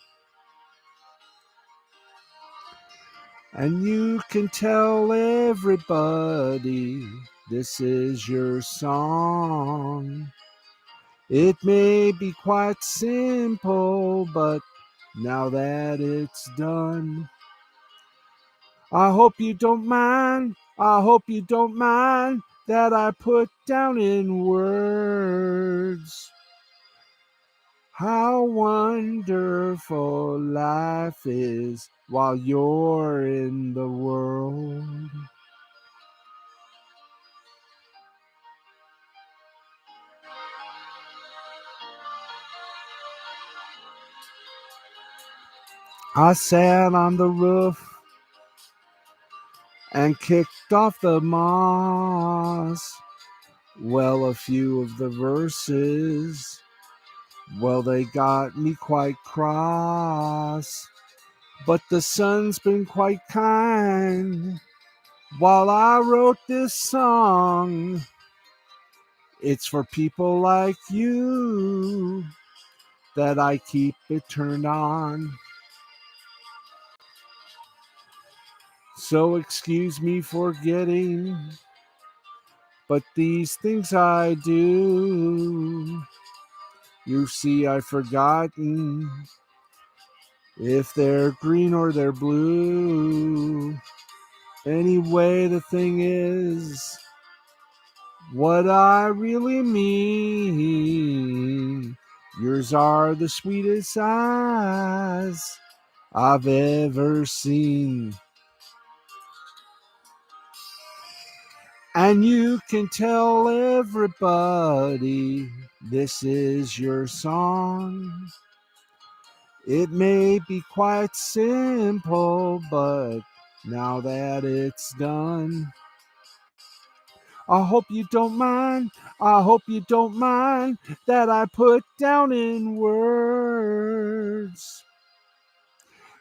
And you can tell everybody this is your song. It may be quite simple, but now that it's done, I hope you don't mind. I hope you don't mind that I put down in words how wonderful life is while you're in the world. I sat on the roof and kicked off the moss. Well, a few of the verses, well, they got me quite cross. But the sun's been quite kind while I wrote this song. It's for people like you that I keep it turned on. So excuse me for getting, but these things I do. You see, I've forgotten if they're green or they're blue. Anyway, the thing is, what I really mean, yours are the sweetest eyes I've ever seen. And you can tell everybody this is your song. It may be quite simple, but now that it's done, I hope you don't mind. I hope you don't mind that I put down in words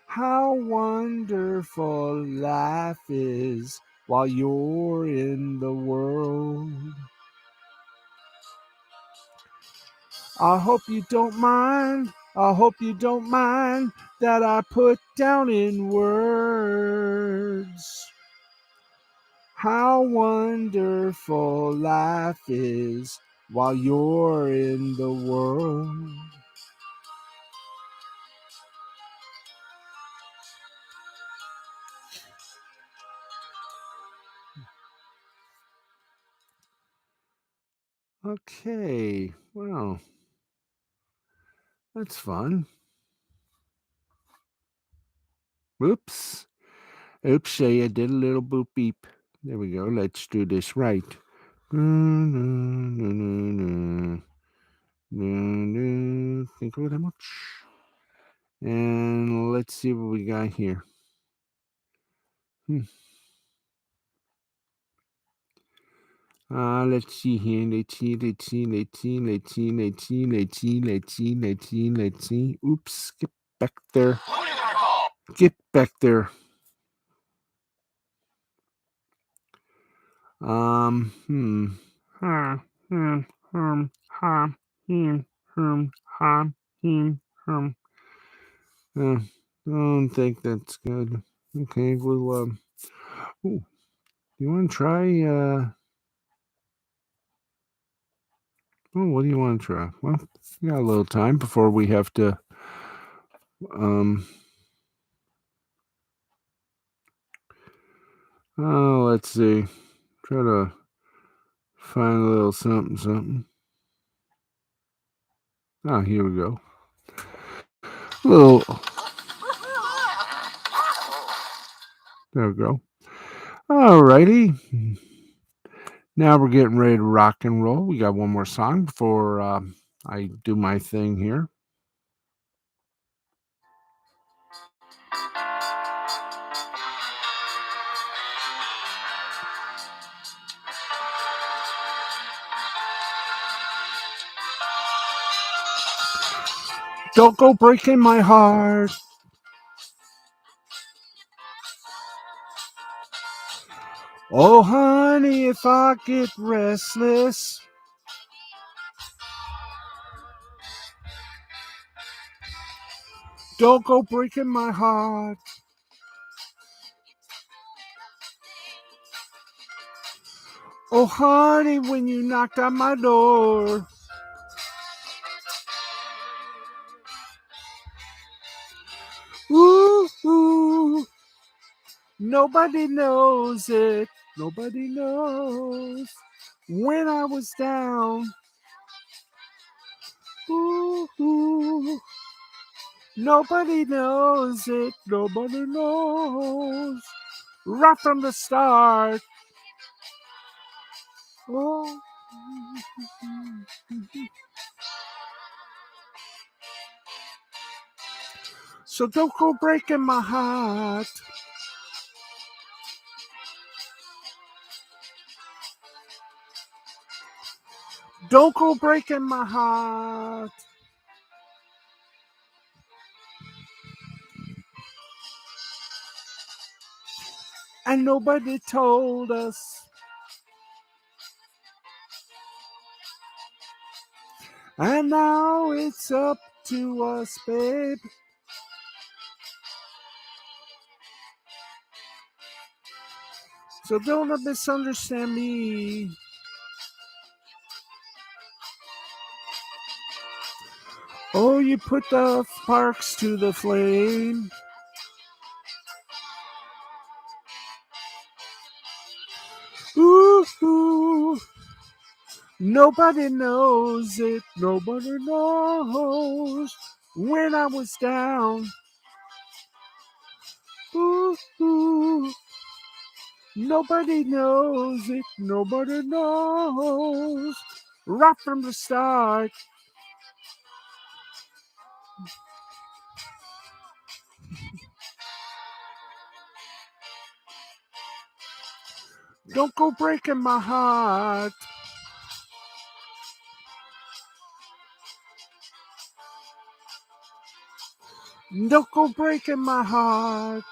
how wonderful life is while you're in the world. I hope you don't mind. I hope you don't mind that I put down in words how wonderful life is while you're in the world. Okay, well, that's fun. Oops. Oops, I did a little boop beep. There we go. Let's do this right. Thank you very much. And let's see what we got here. Let's see here. Let's see. Oops, get back there. Get back there. Ha, ha, I don't think that's good. Okay, well, ooh, you want to try, what do you want to try? Well, we got a little time before we have to, let's see. Try to find a little something. Ah, here we go. A little. There we go. Alrighty. Now we're getting ready to rock and roll. We got one more song before I do my thing here. Don't go breaking my heart. Oh, honey, if I get restless, don't go breaking my heart. Oh, honey, when you knocked on my door, ooh, ooh, nobody knows it. Nobody knows when I was down. Ooh, ooh, nobody knows it. Nobody knows right from the start. Oh. So don't go breaking my heart. Don't go breaking my heart. And nobody told us. And now it's up to us, babe. So don't misunderstand me. Oh, you put the sparks to the flame. Ooh, ooh. Nobody knows it. Nobody knows when I was down. Ooh, ooh. Nobody knows it. Nobody knows right from the start. Don't go breaking my heart. Don't go breaking my heart.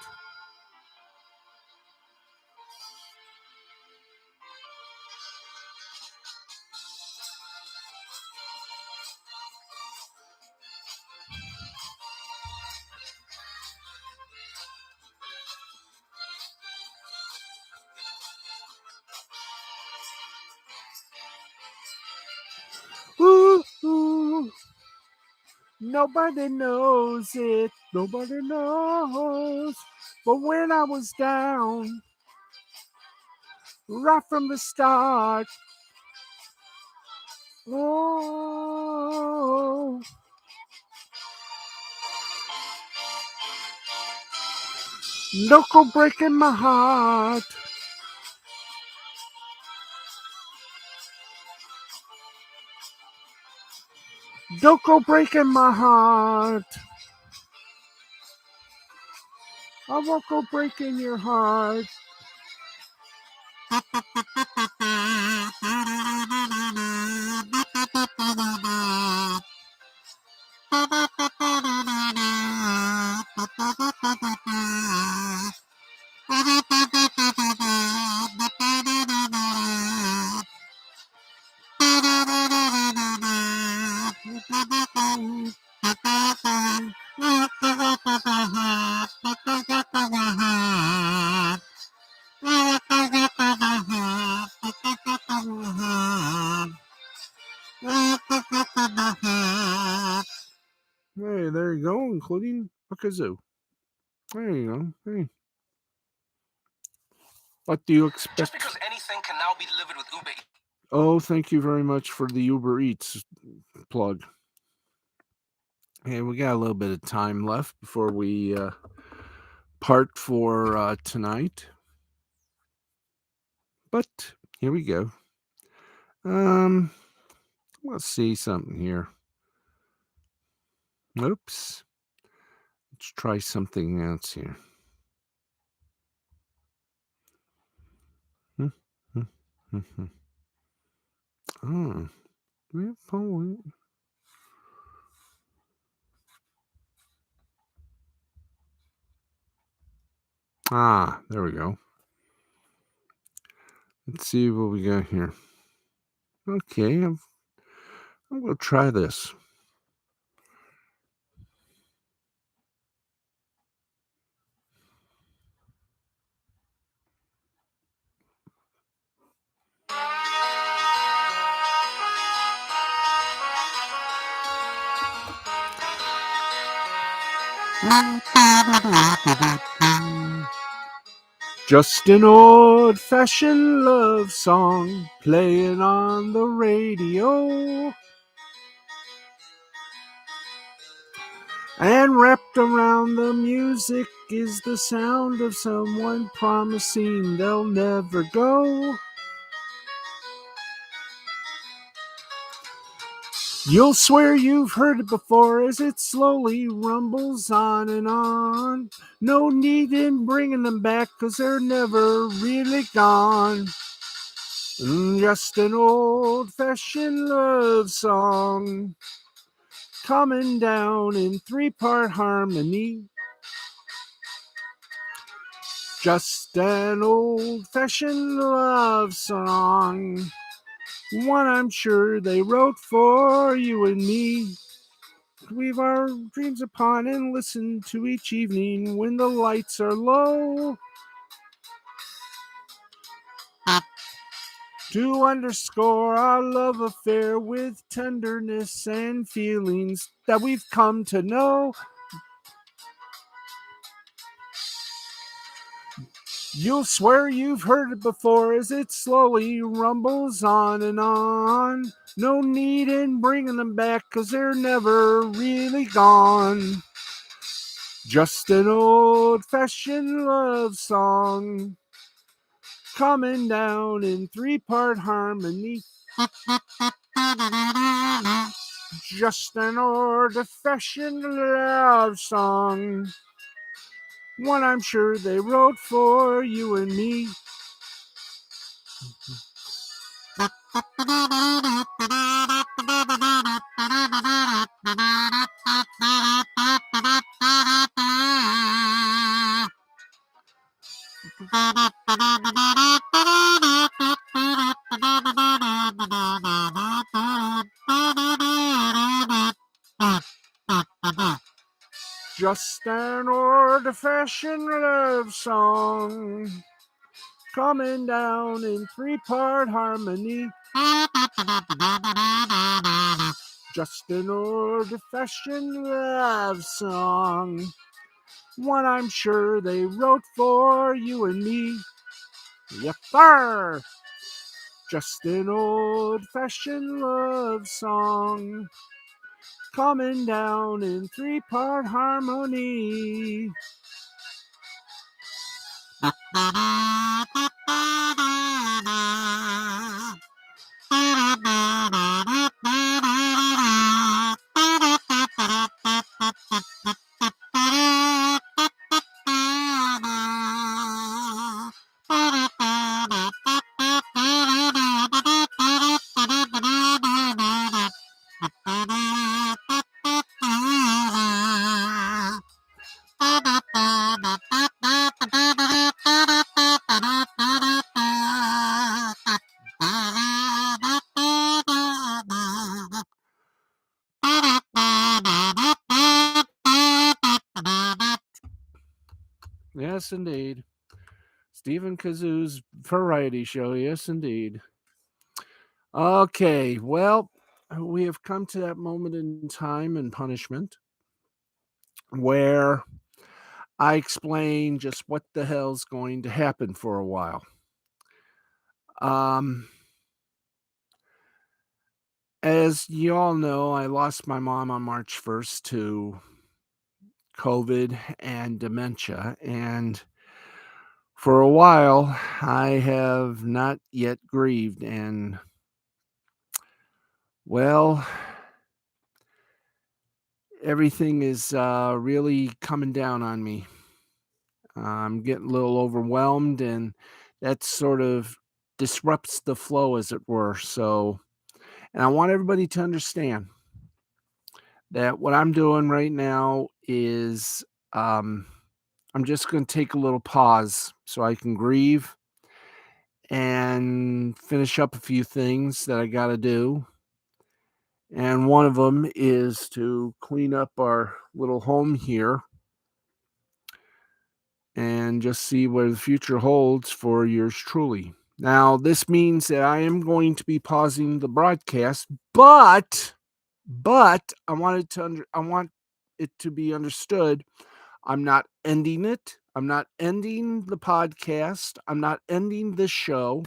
Ooh, ooh. Nobody knows it. Nobody knows. But when I was down, right from the start, oh, don't go breaking my heart. Don't go breaking my heart. I won't go breaking your heart. Hey, there you go, including a kazoo. There you go. Hey. What do you expect? Just because anything can now be delivered with Uber Eats. Oh, thank you very much for the Uber Eats plug. Hey, we got a little bit of time left before we part for tonight. But here we go. Let's see something here. Oops. Let's try something else here. Oh, there we go. Let's see what we got here. Okay, I'm going to try this. Just an old-fashioned love song playing on the radio. And wrapped around the music is the sound of someone promising they'll never go. You'll swear you've heard it before as it slowly rumbles on and on. No need in bringing them back 'cause they're never really gone. Just an old-fashioned love song coming down in 3-part harmony. Just an old-fashioned love song, one I'm sure they wrote for you and me. Weave our dreams upon and listen to each evening when the lights are low. To underscore our love affair with tenderness and feelings that we've come to know. You'll swear you've heard it before as it slowly rumbles on and on. No need in bringing them back 'cause they're never really gone. Just an old-fashioned love song coming down in 3-part harmony. Just an old-fashioned love song, one I'm sure they wrote for you and me. Just an old-fashioned love song coming down in 3-part harmony. Just an old-fashioned love song, one I'm sure they wrote for you and me. Yep, sir. Just an old-fashioned love song coming down in 3-part harmony. Yes, indeed. Stephen Kazoo's variety show. Yes, indeed. Okay, well, we have come to that moment in time and punishment where I explain just what the hell's going to happen for a while. Um, as you all know, I lost my mom on March 1st to COVID and dementia, and for a while, I have not yet grieved, and well, everything is really coming down on me. I'm getting a little overwhelmed, and that sort of disrupts the flow, as it were. So, and I want everybody to understand that what I'm doing right now is um, I'm just going to take a little pause so I can grieve and finish up a few things that I got to do. And one of them is to clean up our little home here and just see what the future holds for yours truly. Now, this means that I am going to be pausing the broadcast, but I want it to be understood. I'm not ending it. I'm not ending the podcast. I'm not ending this show.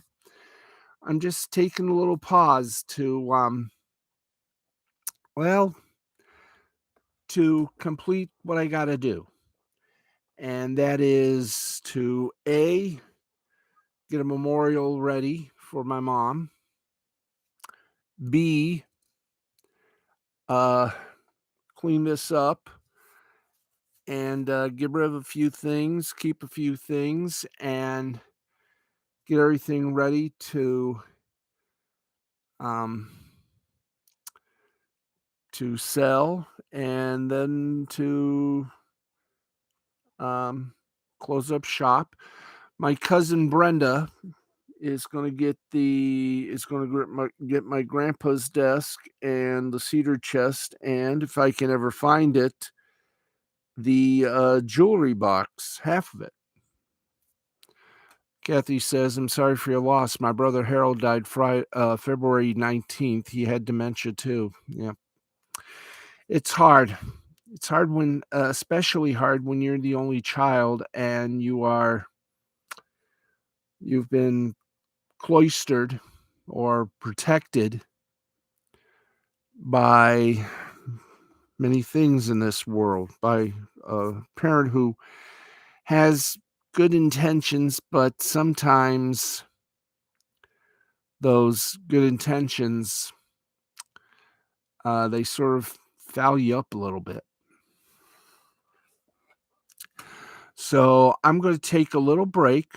I'm just taking a little pause to well, to complete what I got to do. And that is to get a memorial ready for my mom. B, uh, clean this up and get rid of a few things, keep a few things, and get everything ready um, to sell, and then to close up shop. My cousin Brenda is going to get my grandpa's desk and the cedar chest, and if I can ever find it, the jewelry box, half of it. Kathy says, I'm sorry for your loss. My brother Harold died February 19th. He had dementia too. Yeah. It's hard. It's hard especially hard when you're the only child and you've been cloistered or protected by many things in this world, by a parent who has good intentions, but sometimes those good intentions, they sort of foul you up a little bit. So I'm going to take a little break,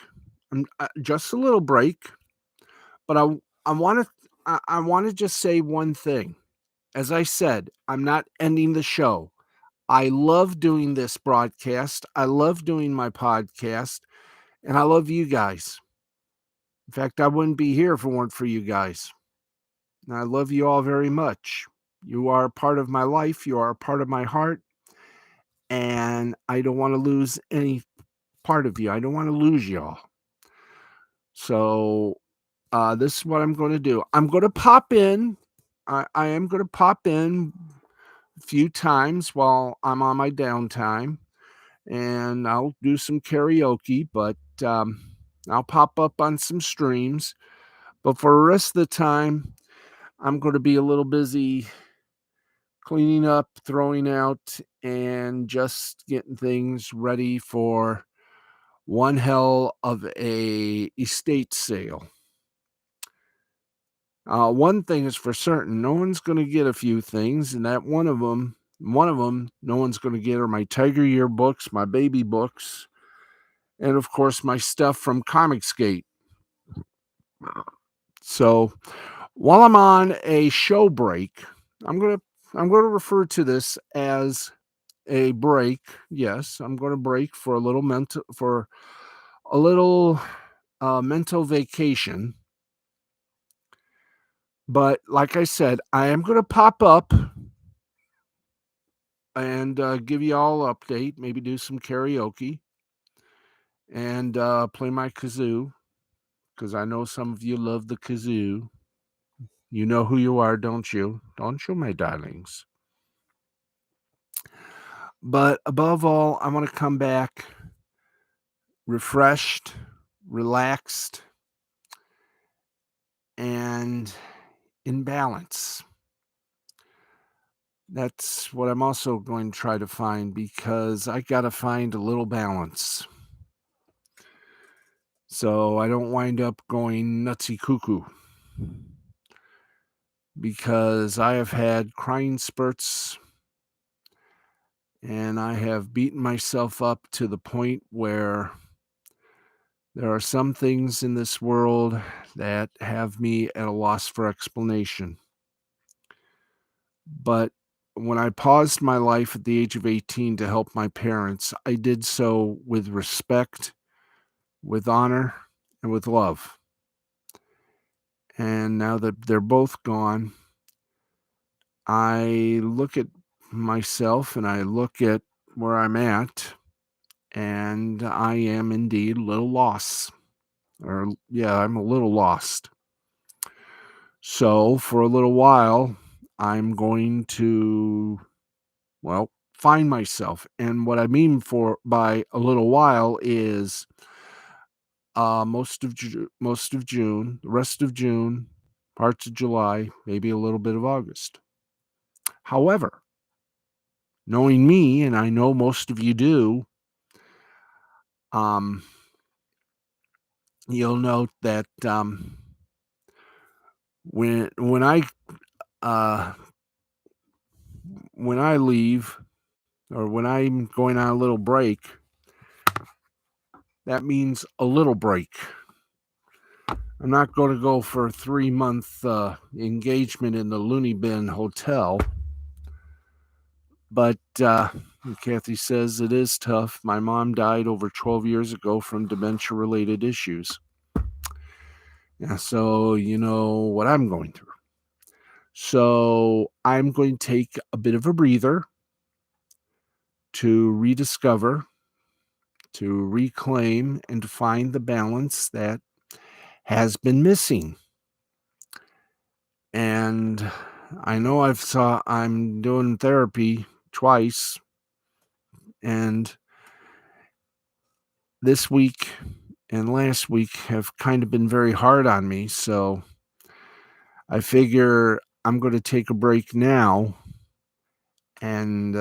just a little break, but I want to just say one thing. As I said, I'm not ending the show. I love doing this broadcast. I love doing my podcast, and I love you guys. In fact, I wouldn't be here if it weren't for you guys. And I love you all very much. You are a part of my life. You are a part of my heart. And I don't want to lose any part of you. I don't want to lose y'all. So this is what I'm going to do. I'm going to pop in. I am going to pop in a few times while I'm on my downtime. And I'll do some karaoke, but I'll pop up on some streams. But for the rest of the time, I'm going to be a little busy cleaning up, throwing out, and just getting things ready for one hell of a estate sale. One thing is for certain, no one's going to get a few things, and that one of them, no one's going to get are my Tiger Year books, my baby books, and of course my stuff from Comicsgate. So while I'm on a show break, I'm going to refer to this as a break. Yes, I'm going to break for a little mental vacation. But like I said, I am going to pop up and give you all an update, maybe do some karaoke and play my kazoo, because I know some of you love the kazoo. You know who you are, don't you? Don't you, my darlings? But above all, I want to come back refreshed, relaxed, and in balance. That's what I'm also going to try to find, because I got to find a little balance so I don't wind up going nutsy cuckoo, because I have had crying spurts and I have beaten myself up to the point where there are some things in this world that have me at a loss for explanation. But when I paused my life at the age of 18 to help my parents, I did so with respect, with honor, and with love. And now that they're both gone, I look at myself and I look at where I'm at, and I am indeed a little lost. Or, yeah, I'm a little lost. So, for a little while, I'm going to, well, find myself. And what I mean by a little while is most of June, the rest of June, parts of July, maybe a little bit of August. However, knowing me, and I know most of you do, um, you'll note that when uh, I leave, or when I'm going on a little break, that means a little break. I'm not going to go for a 3-month engagement in the Looney Bin Hotel. But Kathy says it is tough. My mom died over 12 years ago from dementia-related issues. Yeah, so you know what I'm going through. So I'm going to take a bit of a breather to rediscover, to reclaim, and to find the balance that has been missing. And I know I'm doing therapy twice, and this week and last week have kind of been very hard on me. So I figure I'm going to take a break now and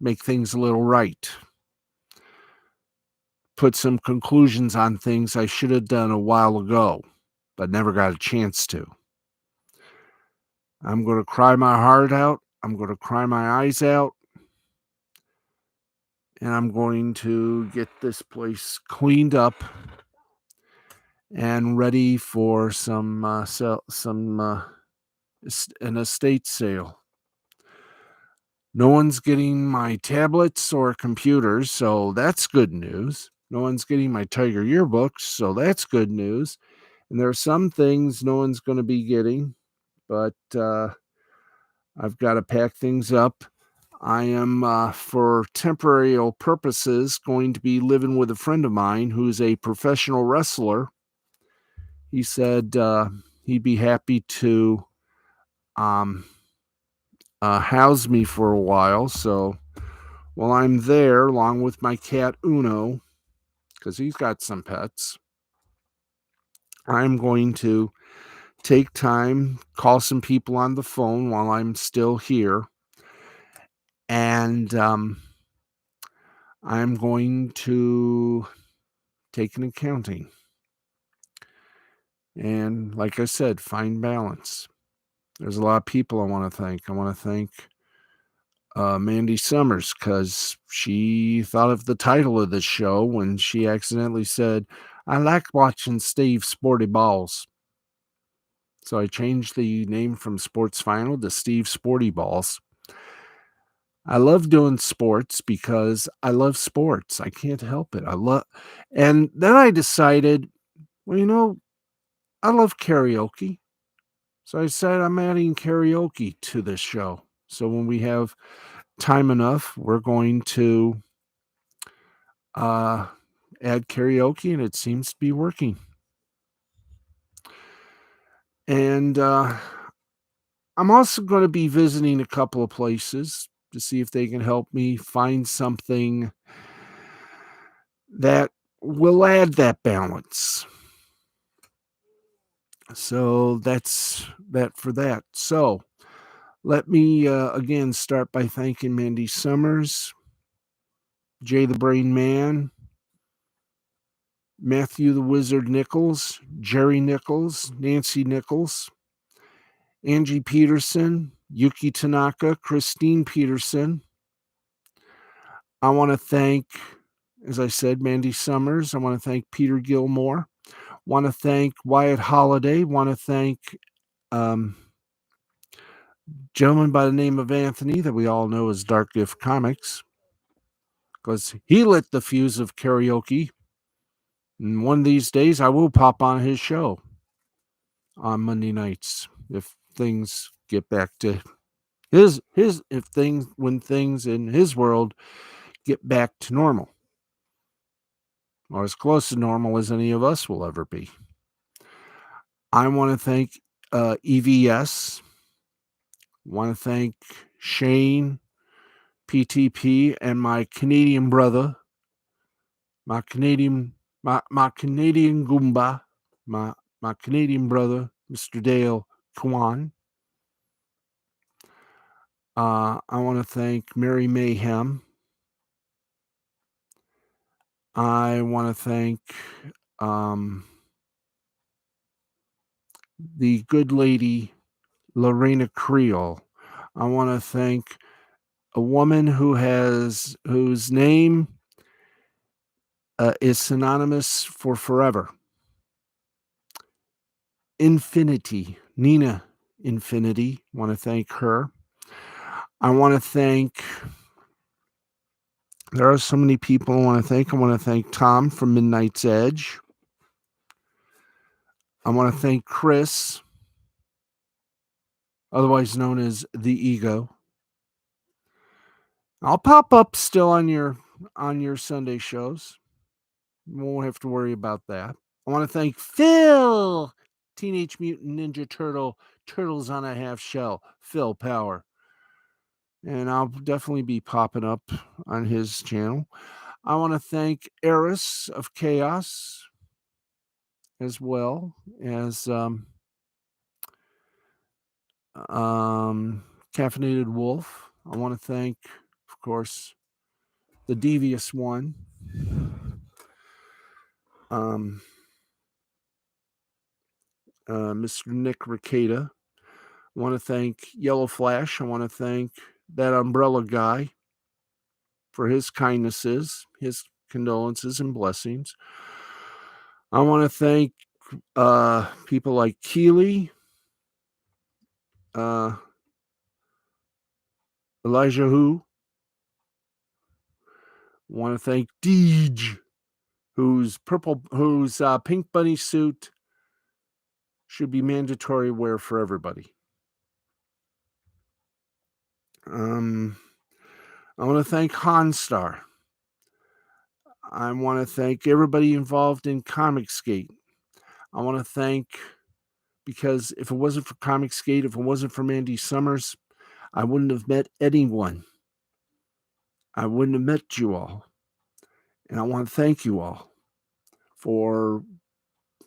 make things a little right. Put some conclusions on things I should have done a while ago, but never got a chance to. I'm going to cry my heart out. I'm going to cry my eyes out. And I'm going to get this place cleaned up and ready for an estate sale. No one's getting my tablets or computers, so that's good news. No one's getting my Tiger yearbooks, so that's good news. And there are some things no one's going to be getting, but I've got to pack things up. I am, for temporary purposes, going to be living with a friend of mine who's a professional wrestler. He said he'd be happy to house me for a while. So while I'm there, along with my cat Uno, because he's got some pets, I'm going to take time, call some people on the phone while I'm still here, and I'm going to take an accounting. And like I said, find balance. There's a lot of people I want to thank. I want to thank Mandy Summers, because she thought of the title of the show when she accidentally said, I like watching Steve Sporty Balls. So I changed the name from Sports Final to Steve Sporty Balls. I love doing sports because I love sports. I can't help it. And then I decided, well, I love karaoke. So I said I'm adding karaoke to this show. So when we have time enough, we're going to add karaoke, and it seems to be working. And I'm also going to be visiting a couple of places to see if they can help me find something that will add that balance. So that's that for that. So let me again start by thanking Mandy Summers, Jay the Brain Man, Matthew the Wizard Nichols, Jerry Nichols, Nancy Nichols, Angie Peterson, Yuki Tanaka, Christine Peterson. I want to thank, as I said, Mandy Summers. I want to thank Peter Gilmore. Want to thank Wyatt Holiday. Want to thank gentleman by the name of Anthony that we all know as Dark Gift Comics, because he lit the fuse of karaoke. And one of these days, I will pop on his show. on Monday nights if things get back to when things in his world get back to normal, or as close to normal as any of us will ever be. I want to thank EVS. Want to thank Shane, PTP, and my Canadian brother, my Canadian Goomba, my Canadian brother, Mr. Dale Kwan. I want to thank Mary Mayhem. I want to thank the good lady Lorena Creole. I want to thank a woman whose name is synonymous for forever. Infinity, Nina Infinity. Want to thank her. I want to thank. There are so many people I want to thank. I want to thank Tom from Midnight's Edge. I want to thank Chris, otherwise known as the Ego. I'll pop up still on your Sunday shows. You won't have to worry about that. I want to thank Phil, Teenage Mutant Ninja Turtles on a Half Shell, Phil Power. And I'll definitely be popping up on his channel. I want to thank Eris of Chaos as well as Caffeinated Wolf. I want to thank, of course, the Devious One. Mr. Nick Ricada. I want to thank Yellow Flash. I want to thank that umbrella guy for his kindnesses, his condolences and blessings. I want to thank people like Keely, Elijah Who. I want to thank Deej, whose pink bunny suit should be mandatory wear for everybody. I want to thank Hanstar. I want to thank everybody involved in Comicsgate. I want to thank, because if it wasn't for Comicsgate, if it wasn't for Mandy Summers, I wouldn't have met anyone. I wouldn't have met you all. And I want to thank you all for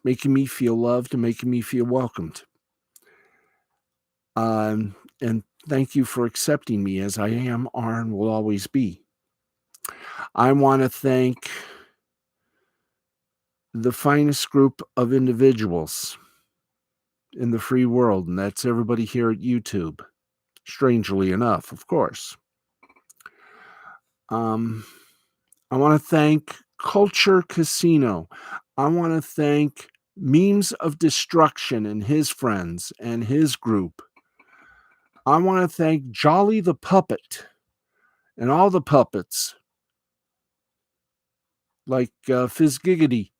making me feel loved and making me feel welcomed. And thank you for accepting me as I am, are, and will always be. I want to thank the finest group of individuals in the free world, and that's everybody here at YouTube. Strangely enough, of course. I want to thank Culture Casino. I want to thank Memes of Destruction and his friends and his group. I want to thank Jolly the Puppet and all the puppets, like Fizz Giggity.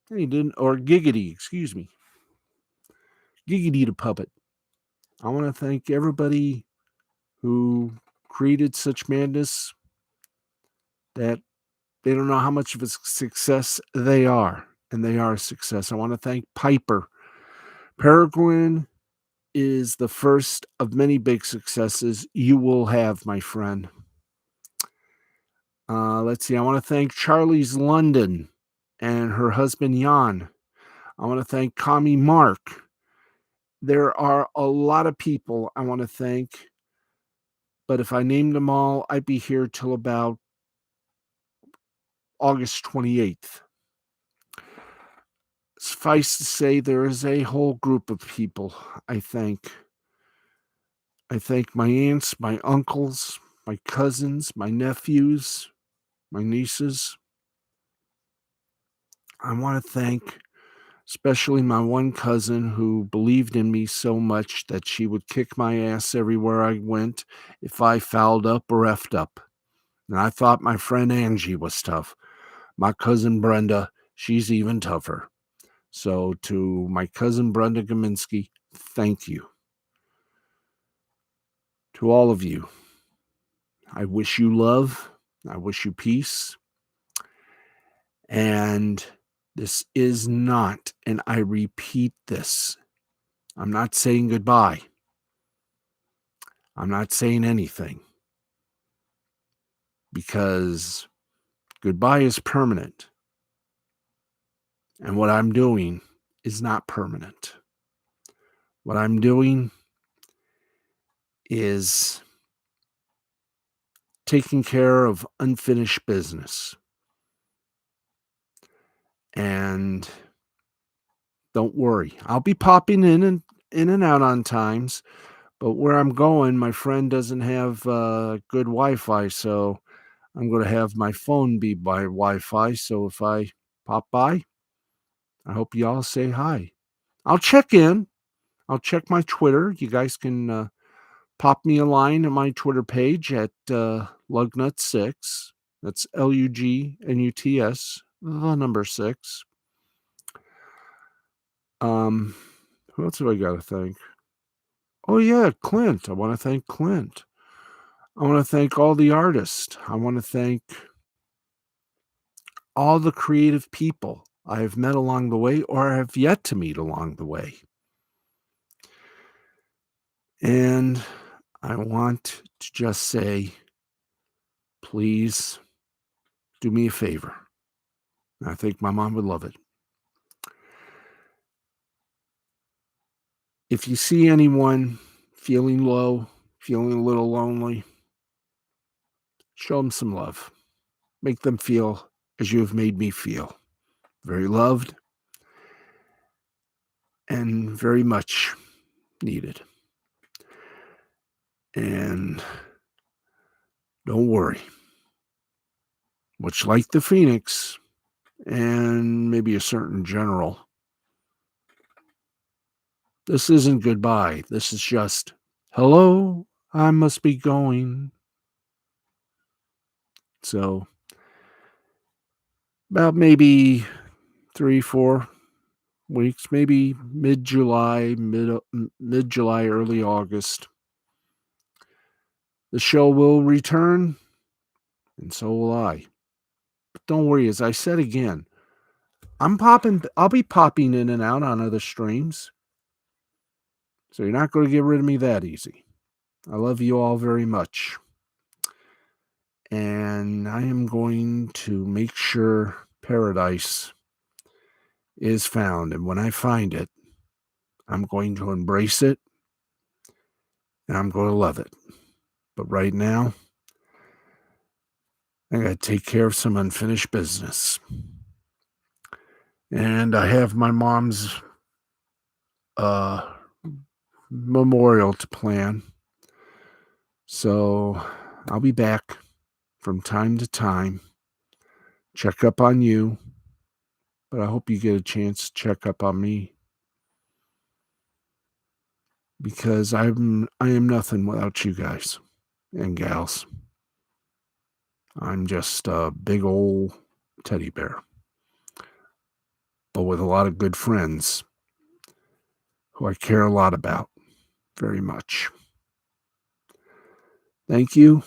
He didn't, or Giggity, excuse me. Giggity the Puppet. I want to thank everybody who created such madness that they don't know how much of a success they are, and they are a success. I want to thank Piper. Peregrine is the first of many big successes you will have, my friend. Let's see. I want to thank Charlie's London and her husband, Jan. I want to thank Kami Mark. There are a lot of people I want to thank, but if I named them all, I'd be here till about August 28th. Suffice to say, there is a whole group of people I thank. I thank my aunts, my uncles, my cousins, my nephews, my nieces. I want to thank especially my one cousin who believed in me so much that she would kick my ass everywhere I went if I fouled up or effed up. And I thought my friend Angie was tough. My cousin Brenda, she's even tougher. So to my cousin Brenda Gaminsky, thank you. To all of you, I wish you love. I wish you peace. And this is not, and I repeat this, I'm not saying goodbye. I'm not saying anything. Because goodbye is permanent. And what I'm doing is not permanent. What I'm doing is taking care of unfinished business. And don't worry, I'll be popping in and out on times, but where I'm going, my friend doesn't have good Wi-Fi, so I'm going to have my phone be by Wi-Fi. So if I pop by, I hope you all say hi. I'll check in. I'll check my Twitter. You guys can pop me a line at my Twitter page at Lugnut6. That's Lugnuts, the number 6. Who else have I got to thank? Oh, yeah, Clint. I want to thank Clint. I want to thank all the artists. I want to thank all the creative people I have met along the way or have yet to meet along the way. And I want to just say, please do me a favor. I think my mom would love it. If you see anyone feeling low, feeling a little lonely, show them some love. Make them feel as you have made me feel. Very loved and very much needed. And don't worry. Much like the Phoenix and maybe a certain general, this isn't goodbye. This is just, hello, I must be going. So, about maybe 3-4 weeks, maybe mid-July, early August, the show will return, and so will I. But don't worry, as I said again, I'll be popping in and out on other streams. So you're not going to get rid of me that easy. I love you all very much. And I am going to make sure paradise is found. And when I find it, I'm going to embrace it. And I'm going to love it. But right now, I got to take care of some unfinished business. And I have my mom's memorial to plan. So I'll be back from time to time, check up on you, but I hope you get a chance to check up on me, because I am nothing without you guys and gals. I'm just a big old teddy bear, but with a lot of good friends who I care a lot about very much. Thank you.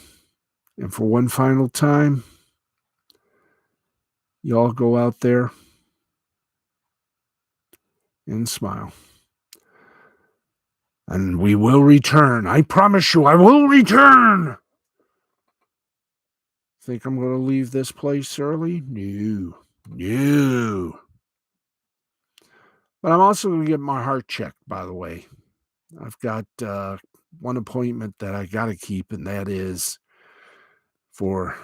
And for one final time, y'all go out there and smile. And we will return. I promise you, I will return. Think I'm going to leave this place early? No. But I'm also going to get my heart checked, by the way. I've got one appointment that I got to keep, and that is for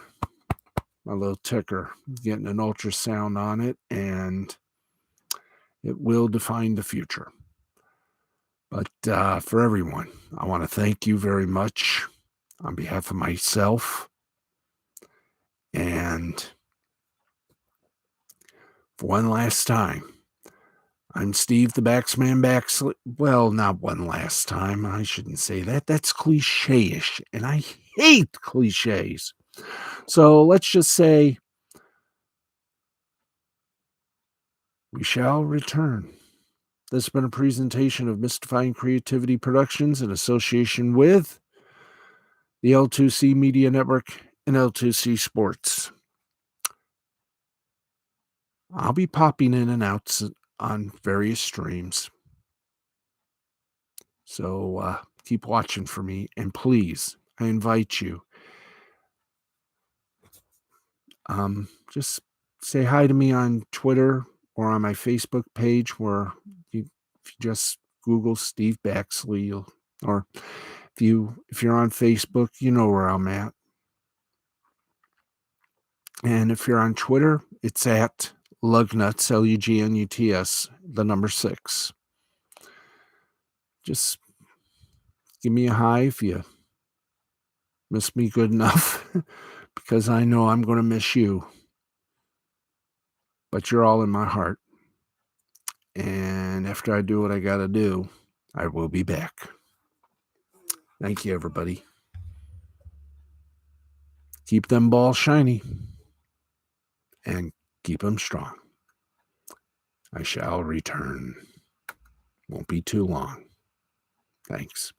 my little ticker, getting an ultrasound on it, and it will define the future. But for everyone, I want to thank you very much on behalf of myself. And for one last time, I'm Steve the Baxman Well, not one last time. I shouldn't say that. That's cliche-ish, and I hate cliches. So let's just say We shall return. This has been a presentation of Mystifying Creativity Productions in association with the L2C Media Network and L2C Sports. I'll be popping in and out on various streams. So keep watching for me. And please, I invite you, just say hi to me on Twitter or on my Facebook page, where if you just Google Steve Baxley, or if you're on Facebook, you know where I'm at. And if you're on Twitter, it's at Lugnuts, Lugnuts, the number 6. Just give me a hi if you miss me good enough, because I know I'm going to miss you. But you're all in my heart. And after I do what I got to do, I will be back. Thank you, everybody. Keep them balls shiny and keep them strong. I shall return. Won't be too long. Thanks.